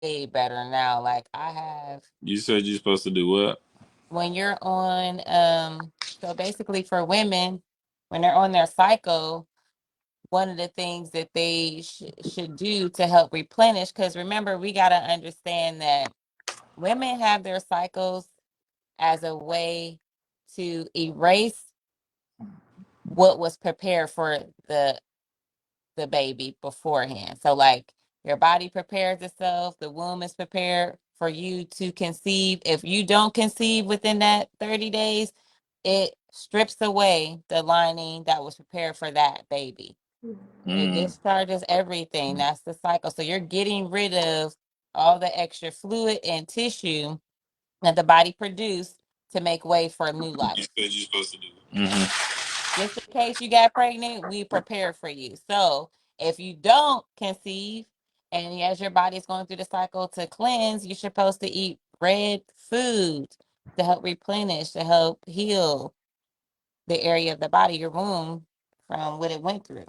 way better now. Like I have You said you're supposed to do what? when you're on so basically for women when they're on their cycle, one of the things that they should do to help replenish, because remember we got to understand that women have their cycles as a way to erase what was prepared for the baby beforehand. So like your body prepares itself, the womb is prepared for you to conceive. If you don't conceive within that 30 days, it strips away the lining that was prepared for that baby. It Mm. discharges everything. That's the cycle. So you're getting rid of all the extra fluid and tissue that the body produced to make way for a new You life. said you're supposed to do it. Just in case you got pregnant, we prepare for you. So if you don't conceive, and as your body's going through the cycle to cleanse, you're supposed to eat red food to help replenish, to help heal the area of the body, your womb, from what it went through.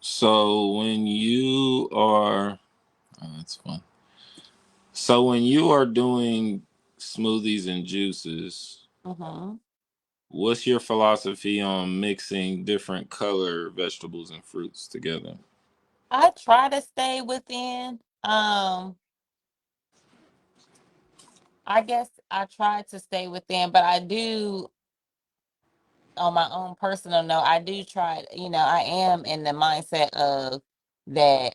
So when you are, oh, that's fun. So when you are doing smoothies and juices, Hmm. what's your philosophy on mixing different color vegetables and fruits together? I try to stay within. I guess I try to stay within, but I do on my own personal note, I do try, I am in the mindset of that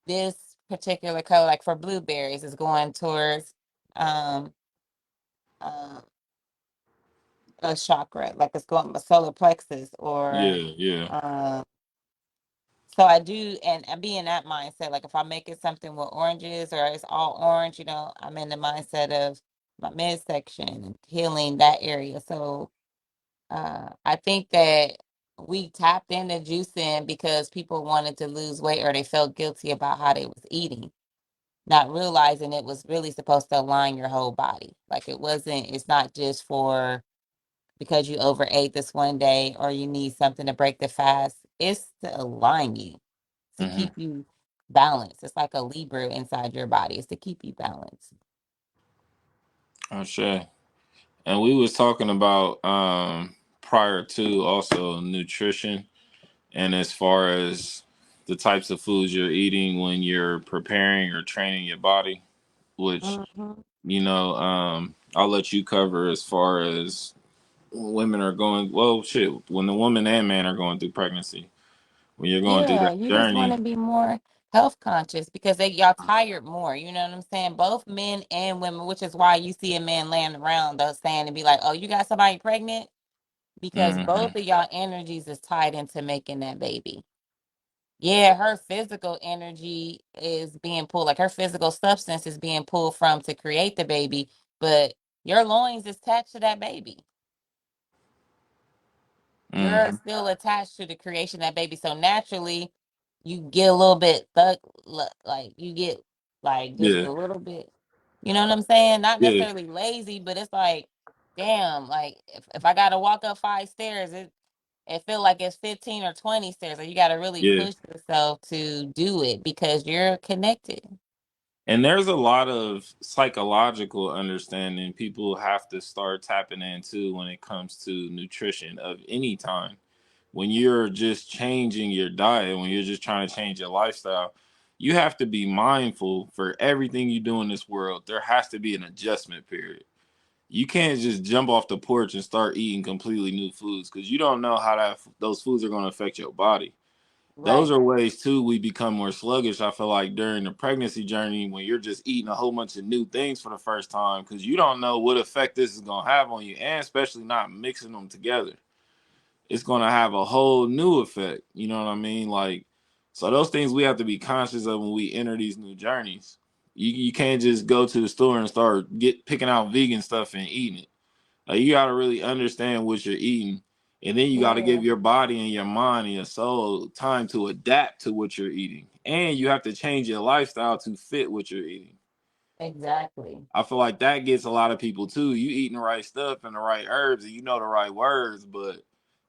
this particular color, like for blueberries, is going towards um uh, a chakra, like it's going a solar plexus or Yeah, yeah. um so I do and I be in that mindset. Like if I make it something with oranges or it's all orange, I'm in the mindset of my midsection and healing that area. So I think that we tapped into juicing because people wanted to lose weight or they felt guilty about how they was eating, not realizing it was really supposed to align your whole body. Like it's not just for because you overate this one day or you need something to break the fast. It's to align you, to Mm-hmm. keep you balanced. It's like a Libra inside your body. It's to keep you balanced. Okay. And we was talking about prior to also nutrition and as far as the types of foods you're eating when you're preparing or training your body, which Hmm. I'll let you cover as far as women are going. Well, shit, when the woman and man are going through pregnancy, when you're going through Yeah, that you just want journey. to be more health conscious because y'all tired more. You know what I'm saying? Both men and women, which is why you see a man laying around those saying and be like, "Oh, you got somebody pregnant?" Because Hmm. both of y'all energies is tied into making that baby. Yeah, her physical energy is being pulled, like her physical substance is being pulled from to create the baby, but your loins is attached to that baby. You're Hmm. still attached to the creation of that baby. So naturally, you get a little bit thug, like you get like just Yeah, a little bit. You know what I'm saying? Not yeah, necessarily lazy, but it's like, damn, like if I gotta walk up 5 stairs, it feel like it's 15 or 20 stairs. Like you gotta really yeah. push yourself to do it because you're connected. And there's a lot of psychological understanding people have to start tapping into when it comes to nutrition of any time. When you're just changing your diet, when you're just trying to change your lifestyle, you have to be mindful for everything you do in this world. There has to be an adjustment period. You can't just jump off the porch and start eating completely new foods because you don't know how those foods are going to affect your body. Those Right, are ways too we become more sluggish. I feel like during the pregnancy journey when you're just eating a whole bunch of new things for the first time because you don't know what effect this is going to have on you, and especially not mixing them together, it's going to have a whole new effect. You know what I mean? Like, so those things we have to be conscious of when we enter these new journeys. You can't just go to the store and start picking out vegan stuff and eating it. Like, you got to really understand what you're eating, and then you got to yeah, give your body and your mind and your soul time to adapt to what you're eating, and you have to change your lifestyle to fit what you're eating. exactly. I feel like that gets a lot of people too. You eating the right stuff and the right herbs, and you know the right words, but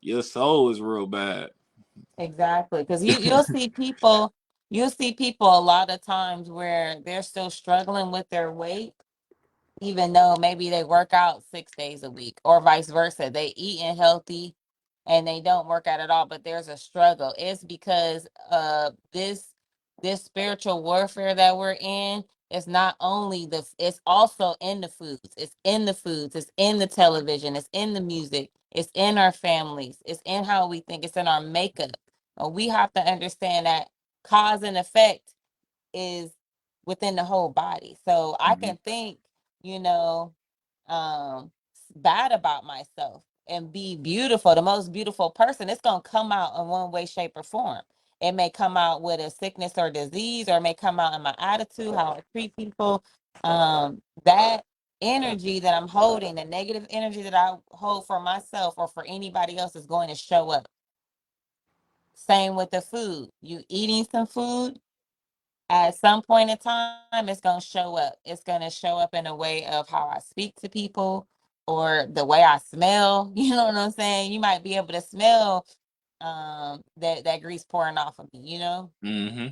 your soul is real bad. Exactly. Because you'll see people. you'll see people a lot of times where they're still struggling with their weight, even though maybe they work out 6 days a week, or vice versa. They eating healthy and they don't work out at all, but there's a struggle. It's because this spiritual warfare that we're in is not only it's also in the foods. It's in the foods, it's in the television, it's in the music, it's in our families, it's in how we think, it's in our makeup. We have to understand that cause and effect is within the whole body. So I Hmm. can think, you know, bad about myself and be beautiful, the most beautiful person. It's gonna come out in one way, shape, or form. It may come out with a sickness or disease, or it may come out in my attitude, how I treat people. That energy that I'm holding, the negative energy that I hold for myself or for anybody else, is going to show up. Same with the food. You eating some food, at some point in time, it's going to show up. It's going to show up in a way of how I speak to people or the way I smell. You know what I'm saying? You might be able to smell that grease pouring off of me, Hmm.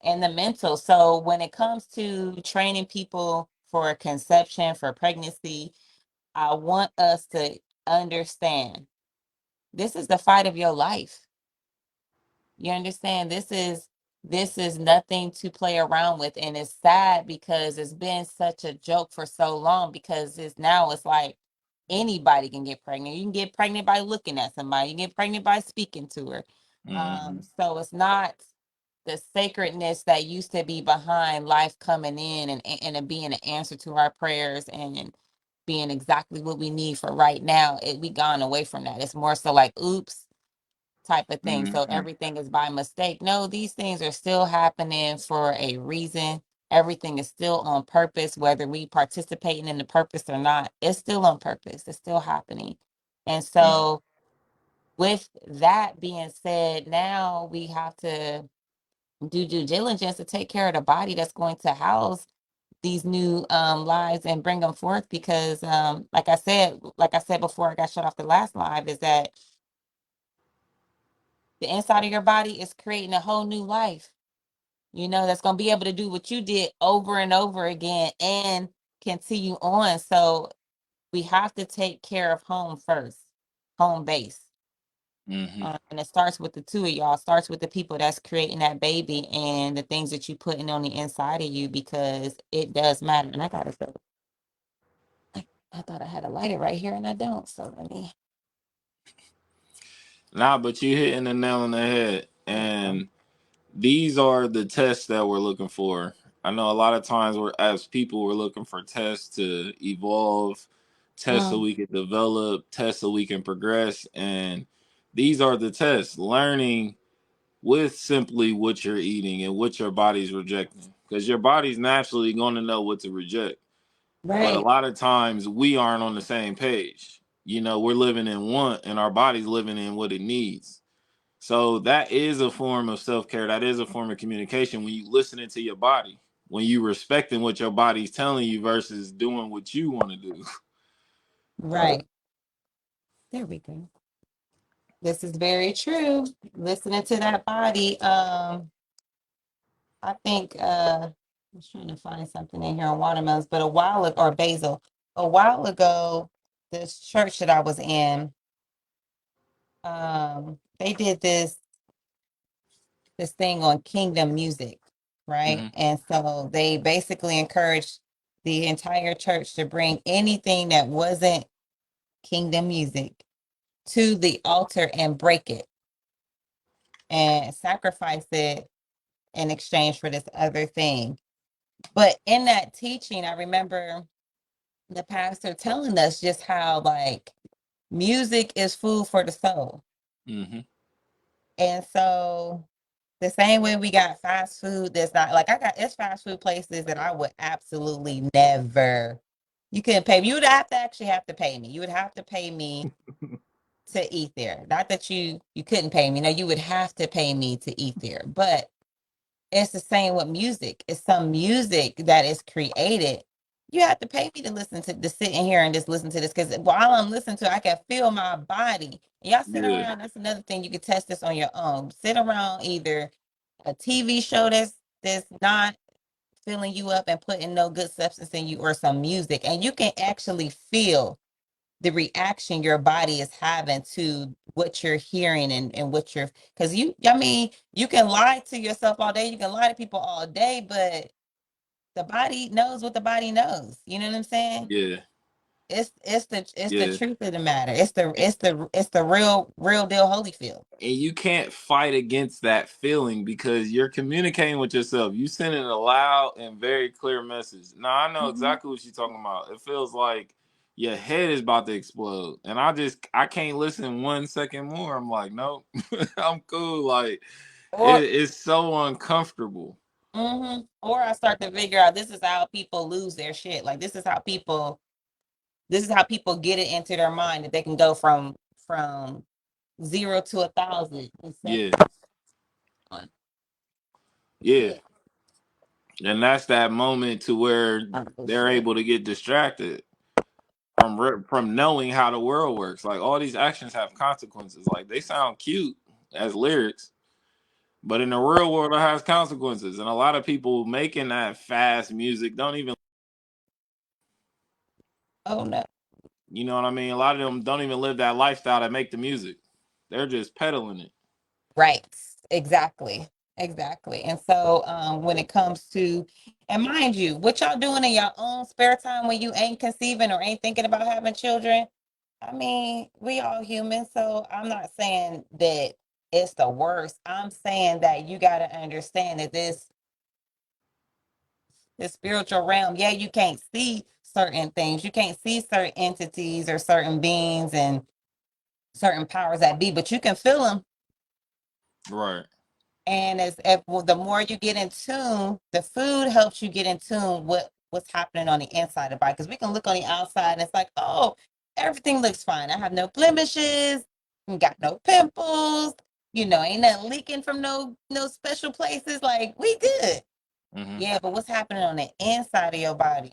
and the mental. So when it comes to training people for conception, for pregnancy, I want us to understand this is the fight of your life. You understand? This is nothing to play around with, and it's sad because it's been such a joke for so long, because it's like anybody can get pregnant. You can get pregnant by looking at somebody. You can get pregnant by speaking to her. Hmm. So it's not the sacredness that used to be behind life coming in, and it being an answer to our prayers, and being exactly what we need for right now. We gone away from that. It's more so like, oops, type of thing. So Hmm. everything is by mistake. No, these things are still happening for a reason. Everything is still on purpose, whether we participating in the purpose or not. It's still on purpose. It's still happening. And so, with that being said, now we have to do due diligence to take care of the body that's going to house these new lives and bring them forth. Because, like I said before I got shut off the last live, is that the inside of your body is creating a whole new life, that's going to be able to do what you did over and over again and continue on. So we have to take care of home first, home base. Hmm. And it starts with the two of y'all. It starts with the people that's creating that baby and the things that you putting on the inside of you, because it does matter. And I gotta go. I thought I had a lighter right here and I don't. So let me. Nah, but you hitting the nail on the head. And these are the tests that we're looking for. I know a lot of times we're as people we're looking for tests to evolve, tests so Mm, we can develop, tests so we can progress. And these are the tests. Learning with simply what you're eating and what your body's rejecting. Because your body's naturally going to know what to reject. But a right, lot of times we aren't on the same page. We're living in want and our body's living in what it needs. So that is a form of self-care. That is a form of communication when you listening to your body, when you respecting what your body's telling you versus doing what you want to do. right. There we go. This is very true. Listening to that body. I think I was trying to find something in here on watermelons, but a while ago, or basil, a while ago, this church that I was in, they did this thing on kingdom music, right? Hmm. And so they basically encouraged the entire church to bring anything that wasn't kingdom music to the altar and break it and sacrifice it in exchange for this other thing. But in that teaching, I remember the pastor telling us just how, like, music is food for the soul. Hmm. And so the same way we got fast food that's not like, I got it's fast food places that I would absolutely never, you couldn't pay me. You would have to pay me. You would have to pay me to eat there. Not that you couldn't pay me. No, you would have to pay me to eat there. But it's the same with music. It's some music that is created. You have to pay me to sit in here and just listen to this, because while I'm listening to it, I can feel my body. Y'all sit Yeah. around. That's another thing. You can test this on your own. Sit around either a TV show that's not filling you up and putting no good substance in you, or some music, and you can actually feel the reaction your body is having to what you're hearing, and what you're, because I mean, you can lie to yourself all day, you can lie to people all day, but the body knows what the body knows. You know what I'm saying? Yeah, It's the yeah. truth of the matter. It's the real deal Holyfield. And you can't fight against that feeling because you're communicating with yourself. You sending a loud and very clear message. Now I know Mhm. exactly what you're talking about. It feels like your head is about to explode, and I can't listen 1 second more. I'm like, nope, I'm cool. Like Or it's so uncomfortable. or I start to figure out this is how people lose their shit. Like this is how people get it into their mind that they can go from 0 to 1,000 in Yeah, seconds. yeah, Yeah. and that's that moment to where Oh they're shit. able to get distracted from knowing how the world works. Like all these actions have consequences. Like they sound cute as lyrics, but in the real world, it has consequences. And a lot of people making that fast music don't even, Oh no. you know what I mean? A lot of them don't even live that lifestyle that make the music. They're just peddling it. Right. Exactly. Exactly. And so when it comes to, and mind you, what y'all doing in your own spare time when you ain't conceiving or ain't thinking about having children, I mean, we all human, so I'm not saying that it's the worst. I'm saying that you got to understand that this spiritual realm, yeah, you can't see certain things. You can't see certain entities or certain beings and certain powers that be, but you can feel them. Right. And well, the more you get in tune, the food helps you get in tune with what's happening on the inside of the body. Because we can look on the outside and it's like, oh, everything looks fine. I have no blemishes, got no pimples, ain't nothing leaking from no special places. Like we good. Hmm. Yeah, but what's happening on the inside of your body?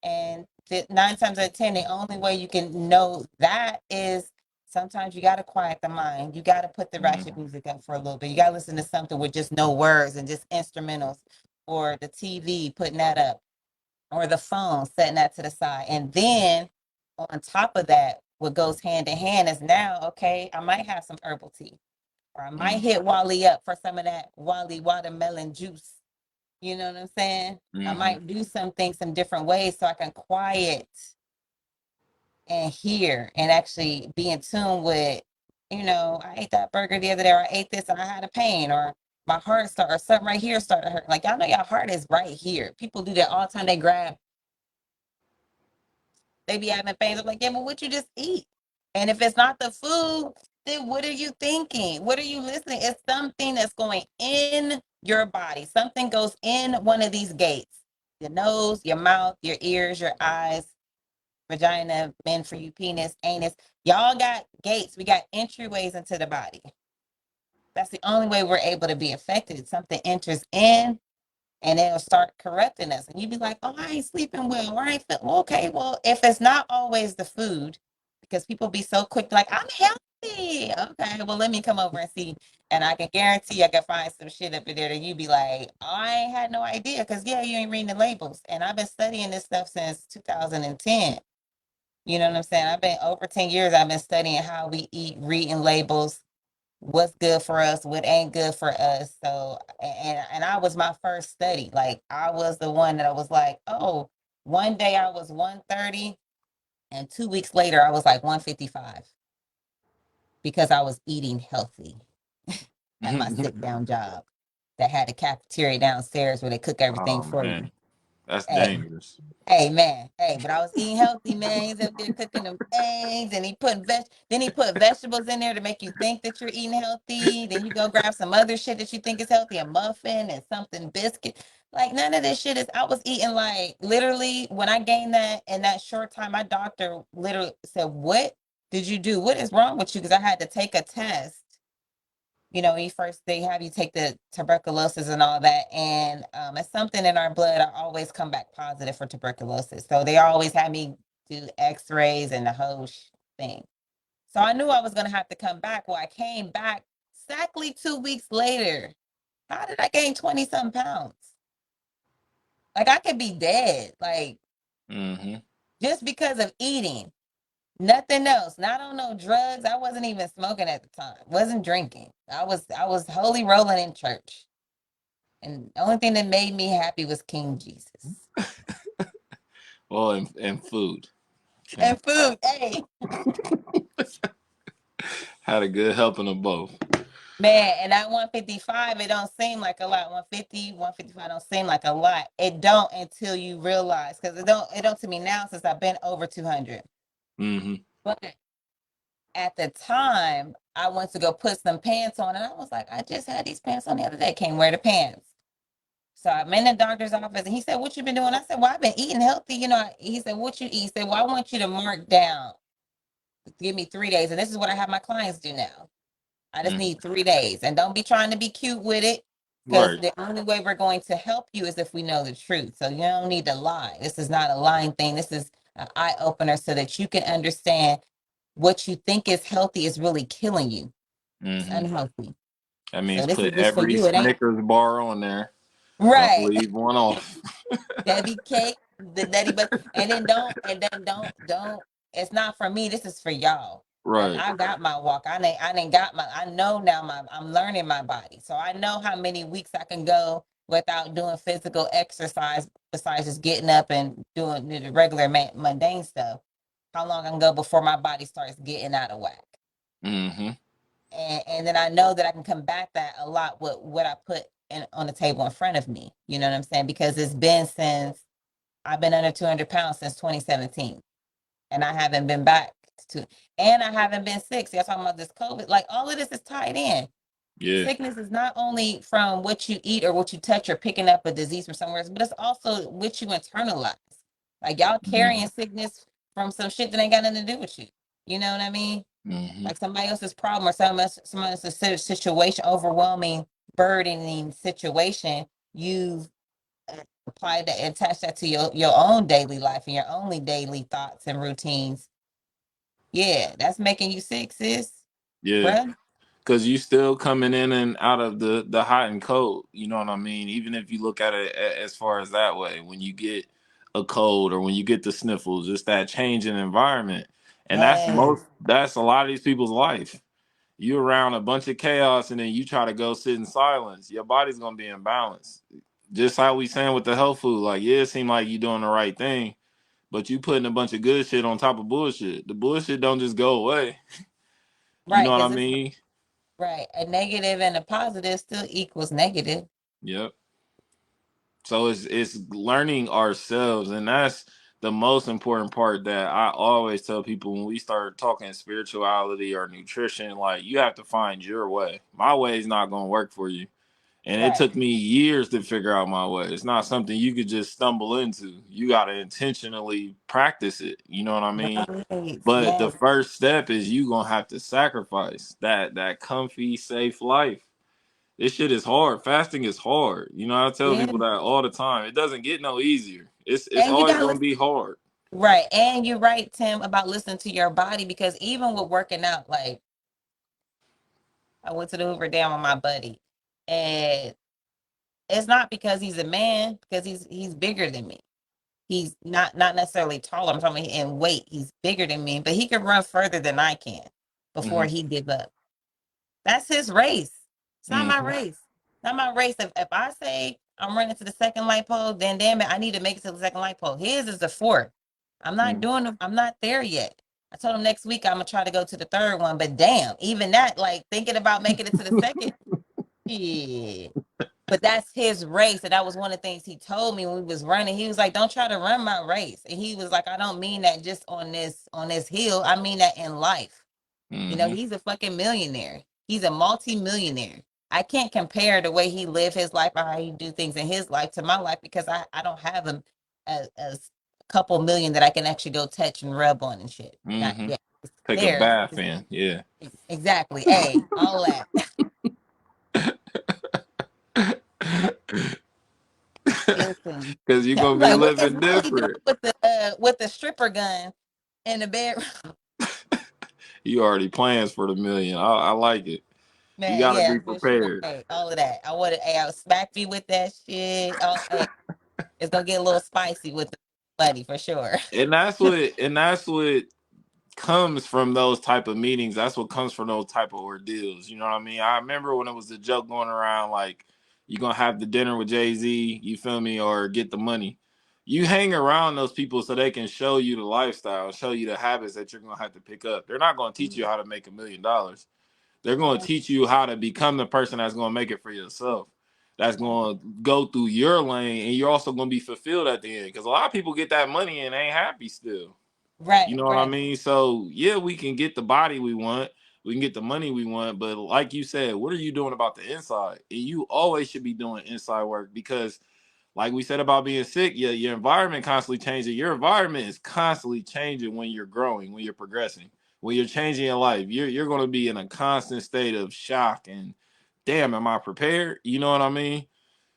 And 9 times out of 10, the only way you can know that is sometimes you got to quiet the mind. You got to put the ratchet Hmm. music up for a little bit. You got to listen to something with just no words and just instrumentals, or the TV, putting that up, or the phone, setting that to the side. And then on top of that, what goes hand in hand is now, okay, I might have some herbal tea, or I might Hmm. hit Wally up for some of that Wally watermelon juice. You know what I'm saying? I Hmm. might do something some different ways so I can quiet and hear and actually be in tune with, I ate that burger the other day, or I ate this and I had a pain, or my heart started, or something right here started hurt. Like, y'all know your heart is right here. People do that all the time. They be having pains. I'm like, yeah, but what you just eat? And if it's not the food, then what are you thinking? What are you listening? It's something that's going in your body. Something goes in one of these gates: your nose, your mouth, your ears, your eyes, vagina, men for you, penis, anus. Y'all got gates. We got entryways into the body. That's the only way we're able to be affected. Something enters in and it'll start corrupting us. And you'd be like, oh, I ain't sleeping well. Or I ain't feel okay. Well, if it's not always the food, because people be so quick, like, I'm healthy. Okay, well, let me come over and see. And I can guarantee I can find some shit up in there that you'd be like, I ain't had no idea. Because, yeah, you ain't reading the labels. And I've been studying this stuff since 2010. You know what I'm saying? I've been over 10 years, I've been studying how we eat, reading labels, what's good for us, what ain't good for us. So, and I was my first study. Like I was the one that I was like, oh, one day I was 130 and 2 weeks later I was like 155 because I was eating healthy at my sit down job that had a cafeteria downstairs where they cook everything Oh for man, you. that's Hey, dangerous. hey man, hey, but I was eating healthy, man. He's up there cooking them eggs, and then he put vegetables in there to make you think that you're eating healthy. Then you go grab some other shit that you think is healthy, a muffin and something biscuit. Like none of this shit is. I was eating like literally when I gained that in that short time. My doctor literally said, "What did you do? What is wrong with you?" Because I had to take a test. When first they have you take the tuberculosis and all that, and it's something in our blood. I always come back positive for tuberculosis, so they always had me do X-rays and the whole thing. So I knew I was gonna have to come back. Well, I came back exactly 2 weeks later, How did I gain 20 something pounds? Like I could be dead. Like Mm-hmm. just because of eating. Nothing else. Not on no drugs. I wasn't even smoking at the time. Wasn't drinking. I was holy rolling in church. And the only thing that made me happy was King Jesus. Well, and food. Okay. And food. Hey, Had a good helping of both. man, and that 155, it don't seem like a lot. 150, 155 don't seem like a lot. It don't until you realize, because it don't to me now since I've been over 200. Mm-hmm. But at the time, I went to go put some pants on, and I was like, I just had these pants on the other day. Can't wear the pants. So I'm in the doctor's office, and he said, "What you been doing?" I said, "Well, I've been eating healthy." He said, "What you eat?" He said, "Well, I want you to mark down. Give me 3 days." And this is what I have my clients do now. I just Mm-hmm. need 3 days. And don't be trying to be cute with it, because Right. the only way we're going to help you is if we know the truth. So you don't need to lie. This is not a lying thing. This is an eye opener so that you can understand what you think is healthy is really killing you. It's Mm-hmm. unhealthy. That So means this is put just for every you. It ain't Snickers bar on there. Don't right. leave one off. Debbie cake, the Daddy but and then don't. It's not for me. This is for y'all. Like Right. I got my walk. I didn't got my. I know now I'm learning my body, so I know how many weeks I can go without doing physical exercise besides just getting up and doing the regular mundane stuff. How long I can go before my body starts getting out of whack, Mm-hmm. and then I know that I can combat that a lot with what I put on the table in front of me. You know what I'm saying? Because it's been since I've been under 200 pounds since 2017, and I haven't been back to, and I haven't been sick. So you're talking about this COVID, like all of this is tied in. Yeah. Sickness is not only from what you eat or what you touch or picking up a disease from somewhere else, but it's also what you internalize. Like y'all Mm-hmm. carrying sickness from some shit that ain't got nothing to do with you. You know what I mean? Mm-hmm. Like somebody else's problem or someone else's situation, overwhelming, burdening situation. You've apply that and attach that to your own daily life and your only daily thoughts and routines. Yeah, that's making you sick, sis, Yeah. bruh. Because you still coming in and out of the hot and cold. You know what I mean? Even if you look at it as far as that way, when you get a cold or when you get the sniffles, it's that change in environment, and Yes, that's a lot of these people's life. You around a bunch of chaos, and then you try to go sit in silence. Your body's gonna be in balance. Just how we saying with the health food, like yeah, it seems like you doing the right thing, but you putting a bunch of good shit on top of bullshit. The bullshit don't just go away. You know right, what I because it's mean? right. A negative and a positive still equals negative. Yep. So it's learning ourselves, and that's the most important part that I always tell people when we start talking spirituality or nutrition. Like you have to find your way. My way is not going to work for you, and it Right. took me years to figure out my way. It's not something you could just stumble into. You got to intentionally practice it. You know what I mean? Right. But the Yes. first step is you gonna have to sacrifice that comfy, safe life. This shit is hard. Fasting is hard. You know, I tell Yeah. people that all the time. It doesn't get no easier. It's And you always gotta gonna listen. be hard. Right. And you're right, Tim, about listening to your body because even with working out, like I went to the Hoover Dam with my buddy. And it's not because he's a man, because he's bigger than me. He's not necessarily taller. I'm talking in weight. He's bigger than me, but he can run further than I can before Hmm. he give up. That's his race. It's not my Hmm. race. Not my race. If I say I'm running to the second light pole, then damn it, I need to make it to the second light pole. His is the fourth. I'm not Hmm. doing. I'm not there yet. I told him next week I'm gonna try to go to the third one, but damn, even that, like thinking about making it to the second, yeah. But that's his race, and that was one of the things he told me when we was running. He was like, "Don't try to run my race," and he was like, "I don't mean that just on this hill. I mean that in life." Hmm. He's a fucking millionaire. He's a multi-millionaire. I can't compare the way he live his life or how he do things in his life to my life because I don't have him as a couple million that I can actually go touch and rub on and shit. Not Hmm. yet. It's Take a there. bath in, yeah. Exactly. Hey, all that. Listen. Because you're I gonna was be like, what is living Molly doing different. with the stripper gun in the bedroom? You already plans for the million. I like it. You Man, got to yeah, be for sure. prepared. Hey, all of that. I would, hey, I would smack you with that shit. Oh, hey, it's gonna get a little spicy with the buddy for sure. And that's what comes from those type of meetings. That's what comes from those type of ordeals. You know what I mean? I remember when it was a joke going around like you're gonna have the dinner with Jay-Z, you feel me, or get the money. You hang around those people so they can show you the lifestyle, show you the habits that you're gonna have to pick up. They're not gonna teach you how to make $1 million. They're gonna teach you how to become the person that's gonna make it for yourself. That's gonna go through your lane, and you're also gonna be fulfilled at the end. Because a lot of people get that money and ain't happy still. You Right, know what I right. mean? So yeah, we can get the body we want, we can get the money we want, but like you said, what are you doing about the inside? And you always should be doing inside work because, like we said about being sick, yeah, your environment constantly changing. Your environment is constantly changing when you're growing, when you're progressing, when you're changing your life. You're going to be in a constant state of shock and, damn, am I prepared? You know what I mean?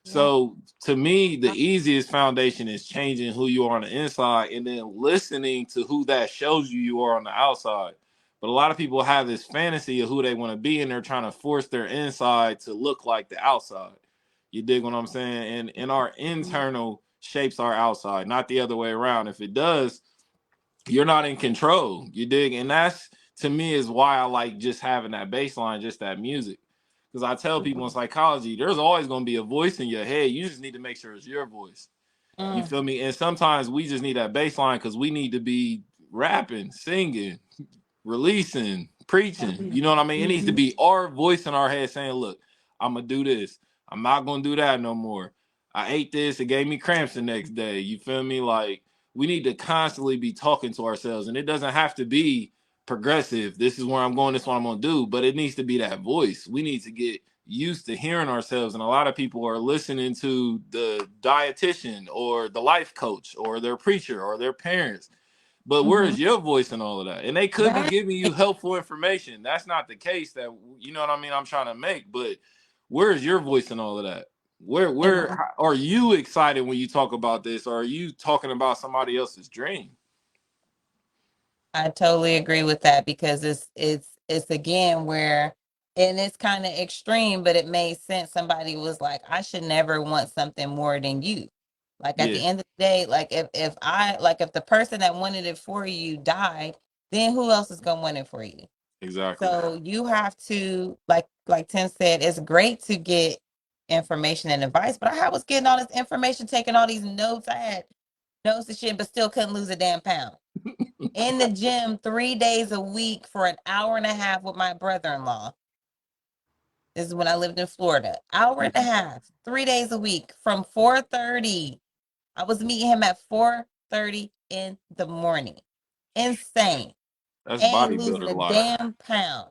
Yeah. So to me, the easiest foundation is changing who you are on the inside and then listening to who that shows you are on the outside. But a lot of people have this fantasy of who they want to be, and they're trying to force their inside to look like the outside. You dig what I'm saying? And our internal shapes our outside, not the other way around. If it does, you're not in control. You dig? And that's to me is why I like just having that baseline, just that music. Because I tell people in psychology, there's always going to be a voice in your head. You just need to make sure it's your voice. You Mm, feel me? And sometimes we just need that baseline because we need to be rapping, singing, releasing, preaching. You know what I mean? It needs to be our voice in our head saying, look, I'm gonna do this. I'm not gonna do that no more. I ate this, it gave me cramps the next day. You feel me? Like we need to constantly be talking to ourselves, and it doesn't have to be progressive. This is where I'm going, this is what I'm gonna do, but it needs to be that voice. We need to get used to hearing ourselves, and a lot of people are listening to the dietitian or the life coach or their preacher or their parents, but where mhm. is your voice in all of that? And they could be Right. giving you helpful information. That's not the case that you know what I mean. I'm trying to make, but where is your voice in all of that? Where And are you excited when you talk about this, or are you talking about somebody else's dream? I totally agree with that because it's again where, and it's kind of extreme, but it made sense. Somebody was like, I should never want something more than you. Like at Yeah, the end of the day, like if I like if the person that wanted it for you died, then who else is gonna want it for you? exactly. So you have to like Tim said, it's great to get information and advice, but I was getting all this information, taking all these notes. I had notes and shit, but still couldn't lose a damn pound in the gym 3 days a week for an hour and a half with my brother-in-law. This is when I lived in Florida. Hour and a half, 3 days a week from 4:30. I was meeting him at 4:30 in the morning. Insane. That's Ain't losing bodybuilder a life. damn pound.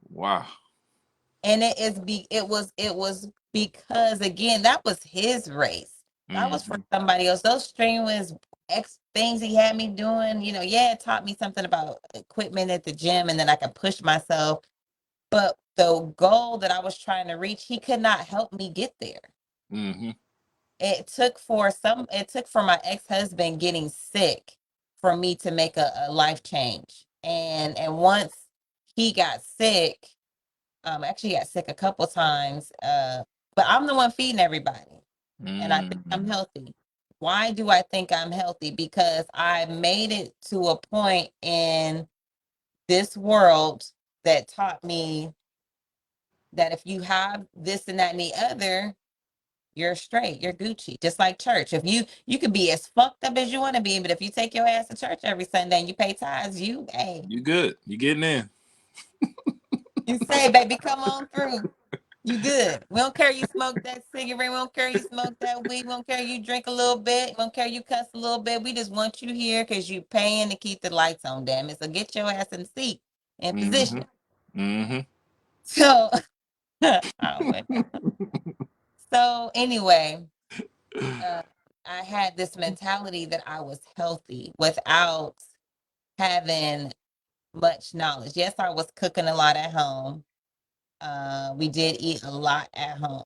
Wow. And it was because again, that was his race. That was for Hmm. somebody else. Those strenuous X things he had me doing, yeah, it taught me something about equipment at the gym and then I could push myself. But the goal that I was trying to reach, he could not help me get there. Hmm. It took for my ex-husband getting sick for me to make a life change. And once he got sick, actually got sick a couple times, but I'm the one feeding everybody, and I think I'm Hmm. healthy. Why do I think I'm healthy? Because I made it to a point in this world that taught me that if you have this and that and the other, you're straight, you're Gucci. Just like church. If you could be as fucked up as you want to be, but if you take your ass to church every Sunday and you pay tithes, You good? You getting in? you say, baby, come on through. You good. We don't care you smoke that cigarette. We don't care you smoke that weed. We don't care you drink a little bit. We don't care you cuss a little bit. We just want you here because you paying to keep the lights on, damn it. So get your ass in the seat in Hmm. position. Hmm. So, oh, wait. So anyway, uh, I had this mentality that I was healthy without having much knowledge. Yes, I was cooking a lot at home. We did eat a lot at home,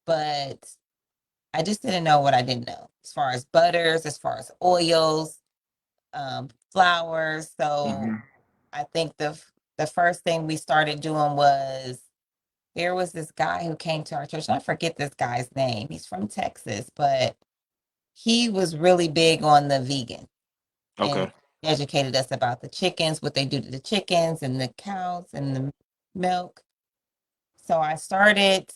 but I just didn't know what I didn't know as far as butters, as far as oils, flours. So Hmm. I think the first thing we started doing was there was this guy who came to our church. And I forget this guy's name. He's from Texas, but he was really big on the vegan and Okay. educated us about the chickens, what they do to the chickens and the cows and the milk. So I started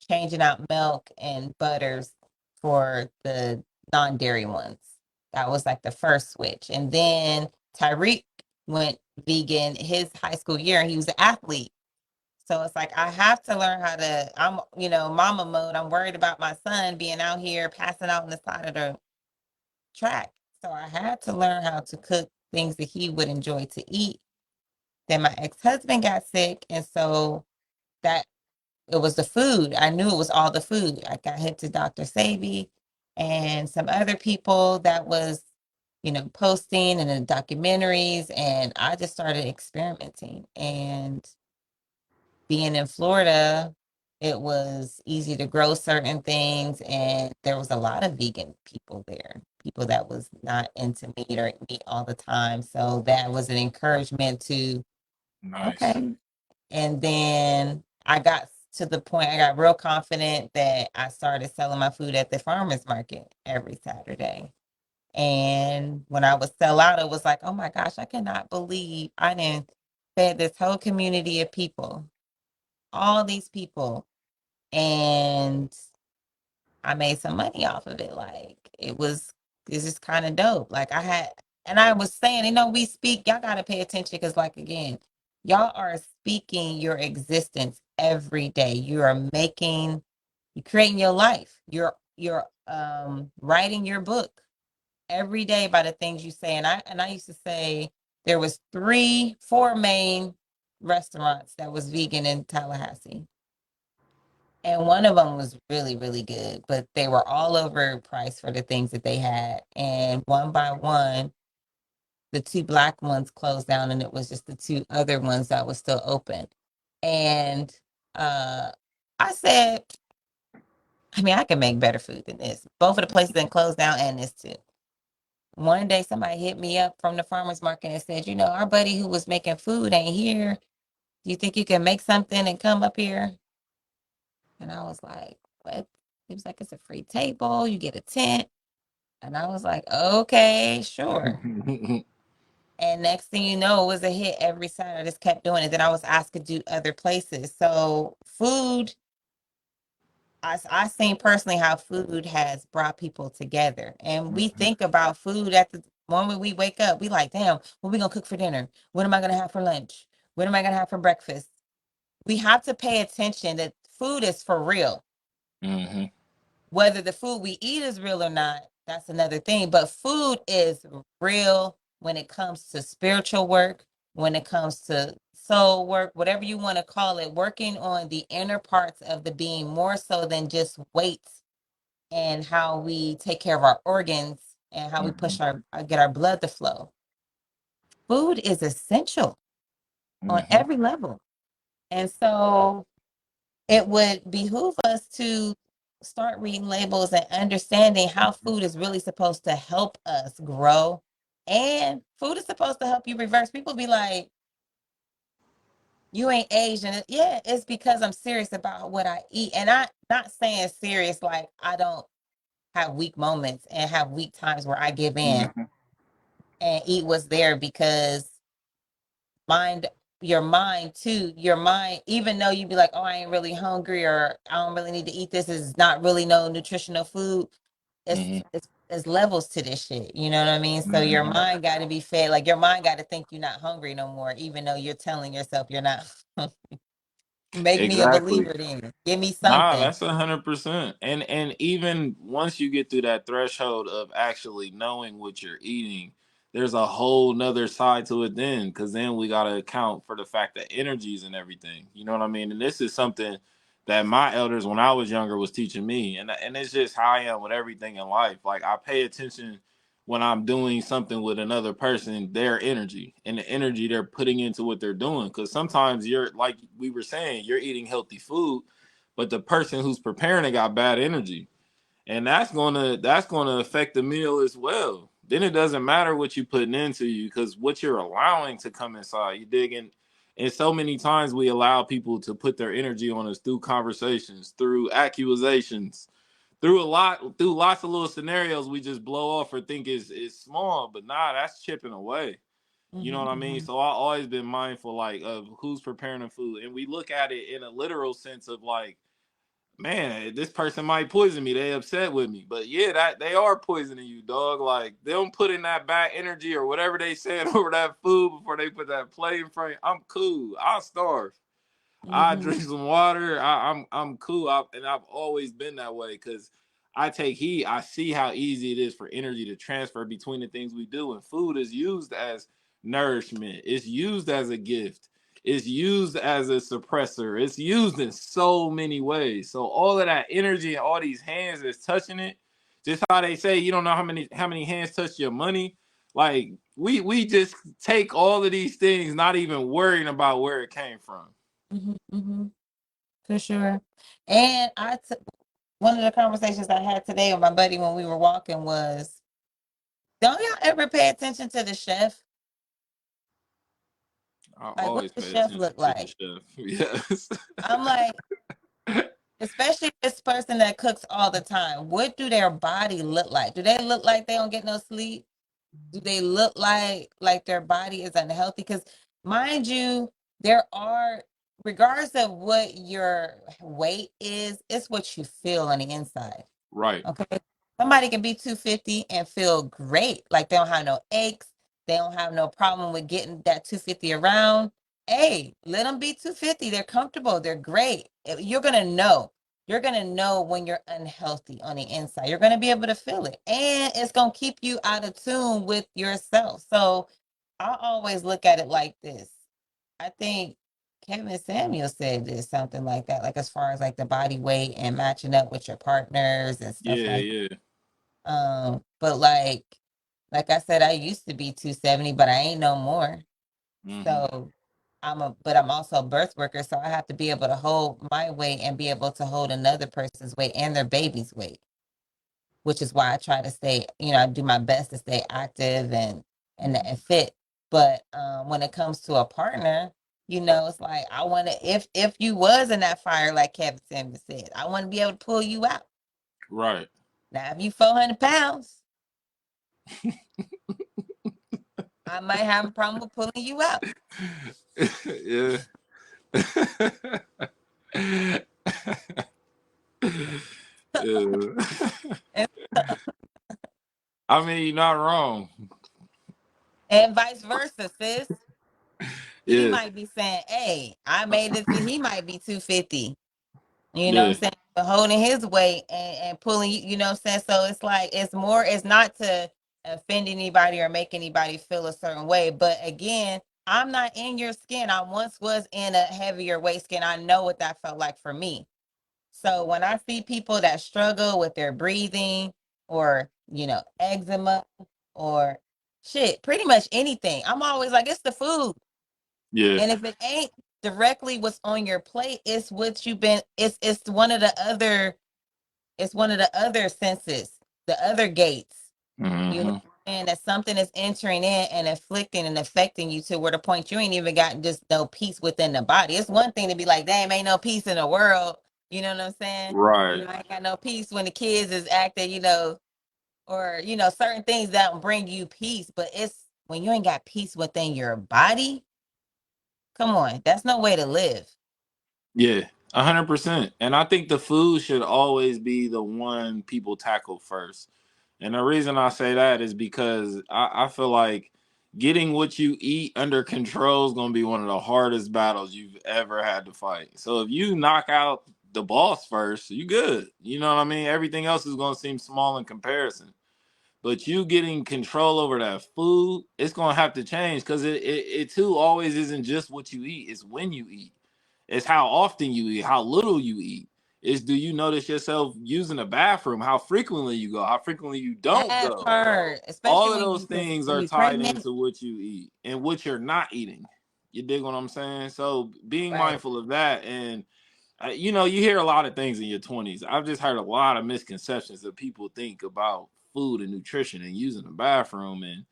changing out milk and butters for the non-dairy ones. That was like the first switch. And then Tyreek went vegan his high school year and he was an athlete. So it's like I have to learn how to, I'm, mama mode. I'm worried about my son being out here passing out on the side of the track. So I had to learn how to cook things that he would enjoy to eat. Then my ex-husband got sick, and so that it was the food. I knew it was all the food. I got hit to Dr. Sabi and some other people that was, posting and the documentaries, and I just started experimenting. And being in Florida, it was easy to grow certain things, and there was a lot of vegan people there, people that was not into meat or eat meat all the time. So that was an encouragement to, Nice. okay. And then I got to the point, I got real confident that I started selling my food at the farmer's market every Saturday. And when I would sell out, it was like, oh my gosh, I cannot believe I didn't fed this whole community of people, all these people, and I made some money off of it. Like it's just kind of dope. Like and I was saying, we speak, y'all got to pay attention because, like, again, y'all are speaking your existence every day. You're creating your life. You're writing your book every day by the things you say. And I used to say there was 4 main restaurants that was vegan in Tallahassee. And one of them was really, really good, but they were all overpriced for the things that they had. And one by one, the 2 black ones closed down, and it was just the 2 other ones that was still open. And uh, I said, I mean, I can make better food than this. Both of the places then closed down, and this too. One day, somebody hit me up from the farmer's market and said, our buddy who was making food ain't here. Do you think you can make something and come up here? And I was like, what? He was like, it's a free table. You get a tent. And I was like, okay, sure. And next thing you know, it was a hit every Saturday. I just kept doing it. Then I was asked to do other places. So food, I seen personally how food has brought people together. And we Mhm. think about food at the moment we wake up. We like, damn, what we gonna cook for dinner? What am I gonna have for lunch? What am I gonna have for breakfast? We have to pay attention that food is for real. Mhm. Whether the food we eat is real or not, that's another thing. But food is real when it comes to spiritual work, when it comes to soul work, whatever you want to call it, working on the inner parts of the being more so than just weights and how we take care of our organs and how we push Mhm. our get our blood to flow. Food is essential on Mhm. every level. And so it would behoove us to start reading labels and understanding how food is really supposed to help us grow. And food is supposed to help you reverse. People be like, you ain't Asian. Yeah, it's because I'm serious about what I eat. And I not saying serious like I don't have weak moments and have weak times where I give in Mhm. and eat what's there because mind your mind, even though you be like, oh, I ain't really hungry or I don't really need to eat this, is not really no nutritional food. Mhm. It's levels to this shit, you know what I mean? So your Mhm. mind got to be fed, like your mind got to think you're not hungry no more, even though you're telling yourself you're not. Make me a Exactly. believer, then give me Nah, something. that's 100%. And even once you get through that threshold of actually knowing what you're eating, there's a whole nother side to it then, because then we gotta account for the fact that energies and everything. You know what I mean? And this is something that my elders when I was younger was teaching me. And it's just how I am with everything in life. Like I pay attention when I'm doing something with another person, their energy and the energy they're putting into what they're doing. Cause sometimes you're like we were saying, you're eating healthy food but the person who's preparing it got bad energy, and that's gonna affect the meal as well. Then it doesn't matter what you putting into you because what you're allowing to come inside. You dig in, And so many times we allow people to put their energy on us through conversations, through accusations, through lots of little scenarios we just blow off or think is small, but nah, that's chipping away. You know what I mean? Mm-hmm. So I always been mindful like of who's preparing the food, and we look at it in a literal sense of like, man, this person might poison me. They upset with me, but yeah, that they are poisoning you, dog. Like them putting that bad energy or whatever they said over that food before they put that plate in front. I'm cool. I'll starve. I Mm-hmm. drink some water. I'm cool. And I've always been that way because I take heed. I see how easy it is for energy to transfer between the things we do, and food is used as nourishment. It's used as a gift. It's used as a suppressor. It's used in so many ways. So all of that energy and all these hands that's touching it, just how they say you don't know how many hands touch your money. Like we just take all of these things, not even worrying about where it came from. Mm-hmm. Mm-hmm. For sure. And one of the conversations I had today with my buddy when we were walking was, don't y'all ever pay attention to the chef? I Like, what always the pay chef attention look to the like? chef. Yes. I'm like, especially this person that cooks all the time, what do their body look like? Do they look like they don't get no sleep? Do they look like their body is unhealthy? Because mind you, there are, regardless of what your weight is, it's what you feel on the inside. Right. Okay. Somebody can be 250 and feel great. Like they don't have no aches. They don't have no problem with getting that 250 around. Hey, let them be 250. They're comfortable. They're great. You're going to know. You're going to know when you're unhealthy on the inside. You're going to be able to feel it. And it's going to keep you out of tune with yourself. So I always look at it like this. I think Kevin Samuel said this, something like that, like as far as like the body weight and matching up with your partners and stuff Yeah, like yeah. but like I said, I used to be 270, but I ain't no more. Hmm. So but I'm also a birth worker, so I have to be able to hold my weight and be able to hold another person's weight and their baby's weight, which is why I try to stay, I do my best to stay active and fit. But when it comes to a partner, it's like I want to, if you was in that fire, like Kevin Samuel said, I want to be able to pull you out. Right. Now, if you 400 pounds, I might have a problem with pulling you out. Yeah. Yeah. And, I mean, you're not wrong. and vice versa, sis. He Yeah. might be saying, hey, I made it to, he might be 250. You know what I'm Yeah. saying? But holding his weight and pulling you, you know what I'm saying? So it's like it's not to offend anybody or make anybody feel a certain way. But again, I'm not in your skin. I once was in a heavier weight skin. I know what that felt like for me. So when I see people that struggle with their breathing or, eczema or shit, pretty much anything, I'm always like, it's the food. Yeah. And if it ain't directly what's on your plate, it's what you've been, it's one of the other senses, the other gates, Hmm. and that something is entering in and inflicting and affecting you to where the point you ain't even gotten just no peace within the body. It's one thing to be like, damn, ain't no peace in the world. You know what I'm saying? Right. I ain't got no peace when the kids is acting, or, certain things that will bring you peace. But it's when you ain't got peace within your body, come on, that's no way to live. Yeah. 100%. And I think the food should always be the one people tackle first. And the reason I say that is because I feel like getting what you eat under control is going to be one of the hardest battles you've ever had to fight. So if you knock out the boss first, you good. You know what I mean? Everything else is going to seem small in comparison. But you getting control over that food, it's going to have to change because it too always isn't just what you eat, it's when you eat. It's how often you eat, how little you eat. Is do you notice yourself using the bathroom? How frequently you go? How frequently you don't That go? part, especially All of those because things when are you tied pregnant, into what you eat and what you're not eating. You dig what I'm saying? So being right? mindful of that, and you hear a lot of things in your 20s. I've just heard a lot of misconceptions that people think about food and nutrition and using the bathroom, and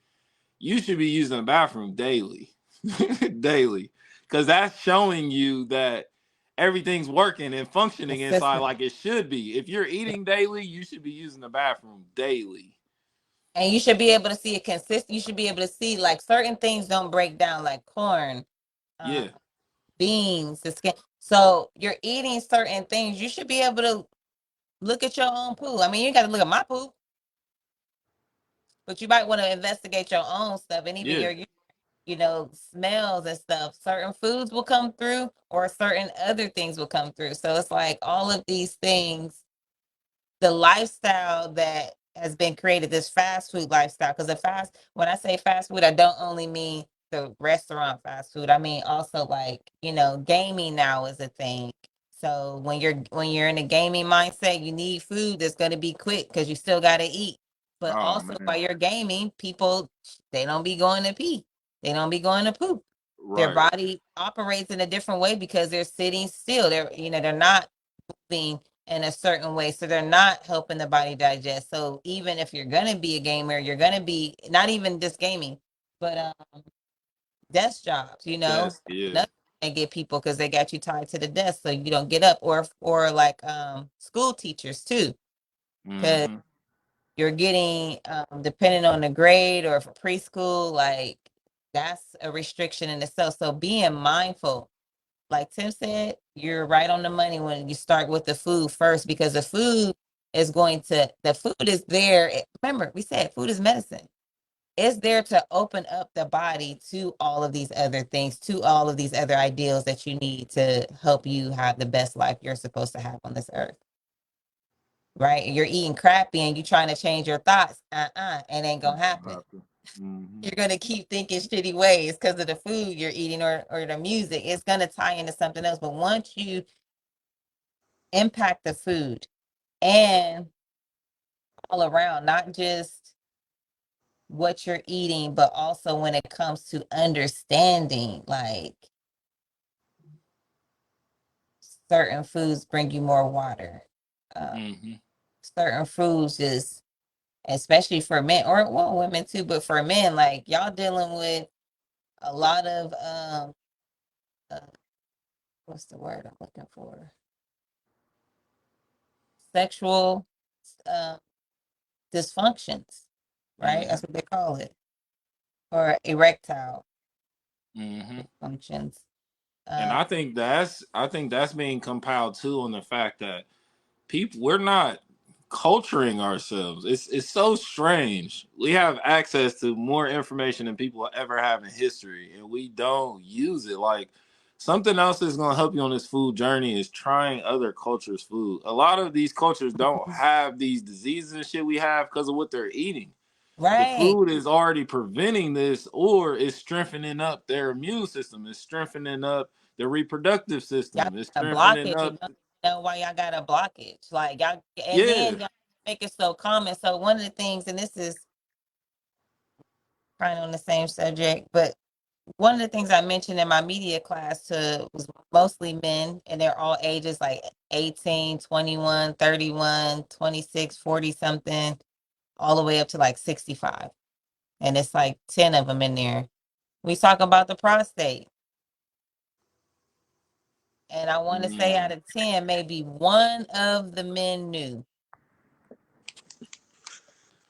you should be using the bathroom daily, daily. because that's showing you that everything's working and functioning inside consistent. like it should be. If you're eating daily, you should be using the bathroom daily. And you should be able to see it consistent. You should be able to see like certain things don't break down, like corn, uh, Yeah, beans, the skin. So you're eating certain things. You should be able to look at your own poop. I mean, you got to look at my poop, but you might want to investigate your own stuff and even yeah. your, smells and stuff. Certain foods will come through, or certain other things will come through. So it's like all of these things, the lifestyle that has been created, this fast food lifestyle. Because when I say fast food, I don't only mean the restaurant fast food. I mean also like, gaming now is a thing. So when you're in a gaming mindset, you need food that's going to be quick because you still got to eat. But Oh also man, while you're gaming, people, they don't be going to pee. They don't be going to poop. Their right. body operates in a different way because they're sitting still. They're not moving in a certain way, so they're not helping the body digest. So even if you're gonna be a gamer, you're gonna be not even just gaming, but desk jobs. That's yeah. Another and get people because they got you tied to the desk so you don't get up, or like school teachers too, because Mm-hmm. you're getting depending on the grade, or for preschool, like that's a restriction in itself. So being mindful, like Tim said, you're right on the money when you start with the food first, because the food is there. Remember, we said food is medicine. It's there to open up the body to all of these other things, to all of these other ideals that you need to help you have the best life you're supposed to have on this earth. Right? You're eating crappy and you trying to change your thoughts. It ain't gonna happen. Mm-hmm. You're gonna keep thinking shitty ways because of the food you're eating, or the music. It's gonna tie into something else. But once you impact the food and all around, not just what you're eating, but also when it comes to understanding, like certain foods bring you more water. Uh, Mm-hmm. Certain foods is, especially for men, or well, women too, but for men, like y'all dealing with a lot of uh what's the word I'm looking for? Sexual uh, dysfunctions, right? Mm-hmm. That's what they call it, or erectile Mm-hmm. dysfunctions. And Uh, I think that's being compiled too on the fact that people we're not culturing ourselves. It's so strange. We have access to more information than people ever have in history, and we don't use it. Like something else that's gonna help you on this food journey is trying other cultures' food. A lot of these cultures don't have these diseases and shit we have because of what they're eating. The right. food is already preventing this, or it's strengthening up their immune system. It's strengthening up their reproductive Y'all system. It's got a strengthening blockage. You up. don't know why y'all got a blockage. Like y'all, and Yeah. then y'all make it so common. So one of the things, and this is kind of on the same subject, but one of the things I mentioned in my media class to was mostly men, and they're all ages like 18, 21, 31, 26, 40 something, all the way up to like 65. And it's like 10 of them in there. We talk about the prostate. And I want to say out Mm, of 10, maybe one of the men knew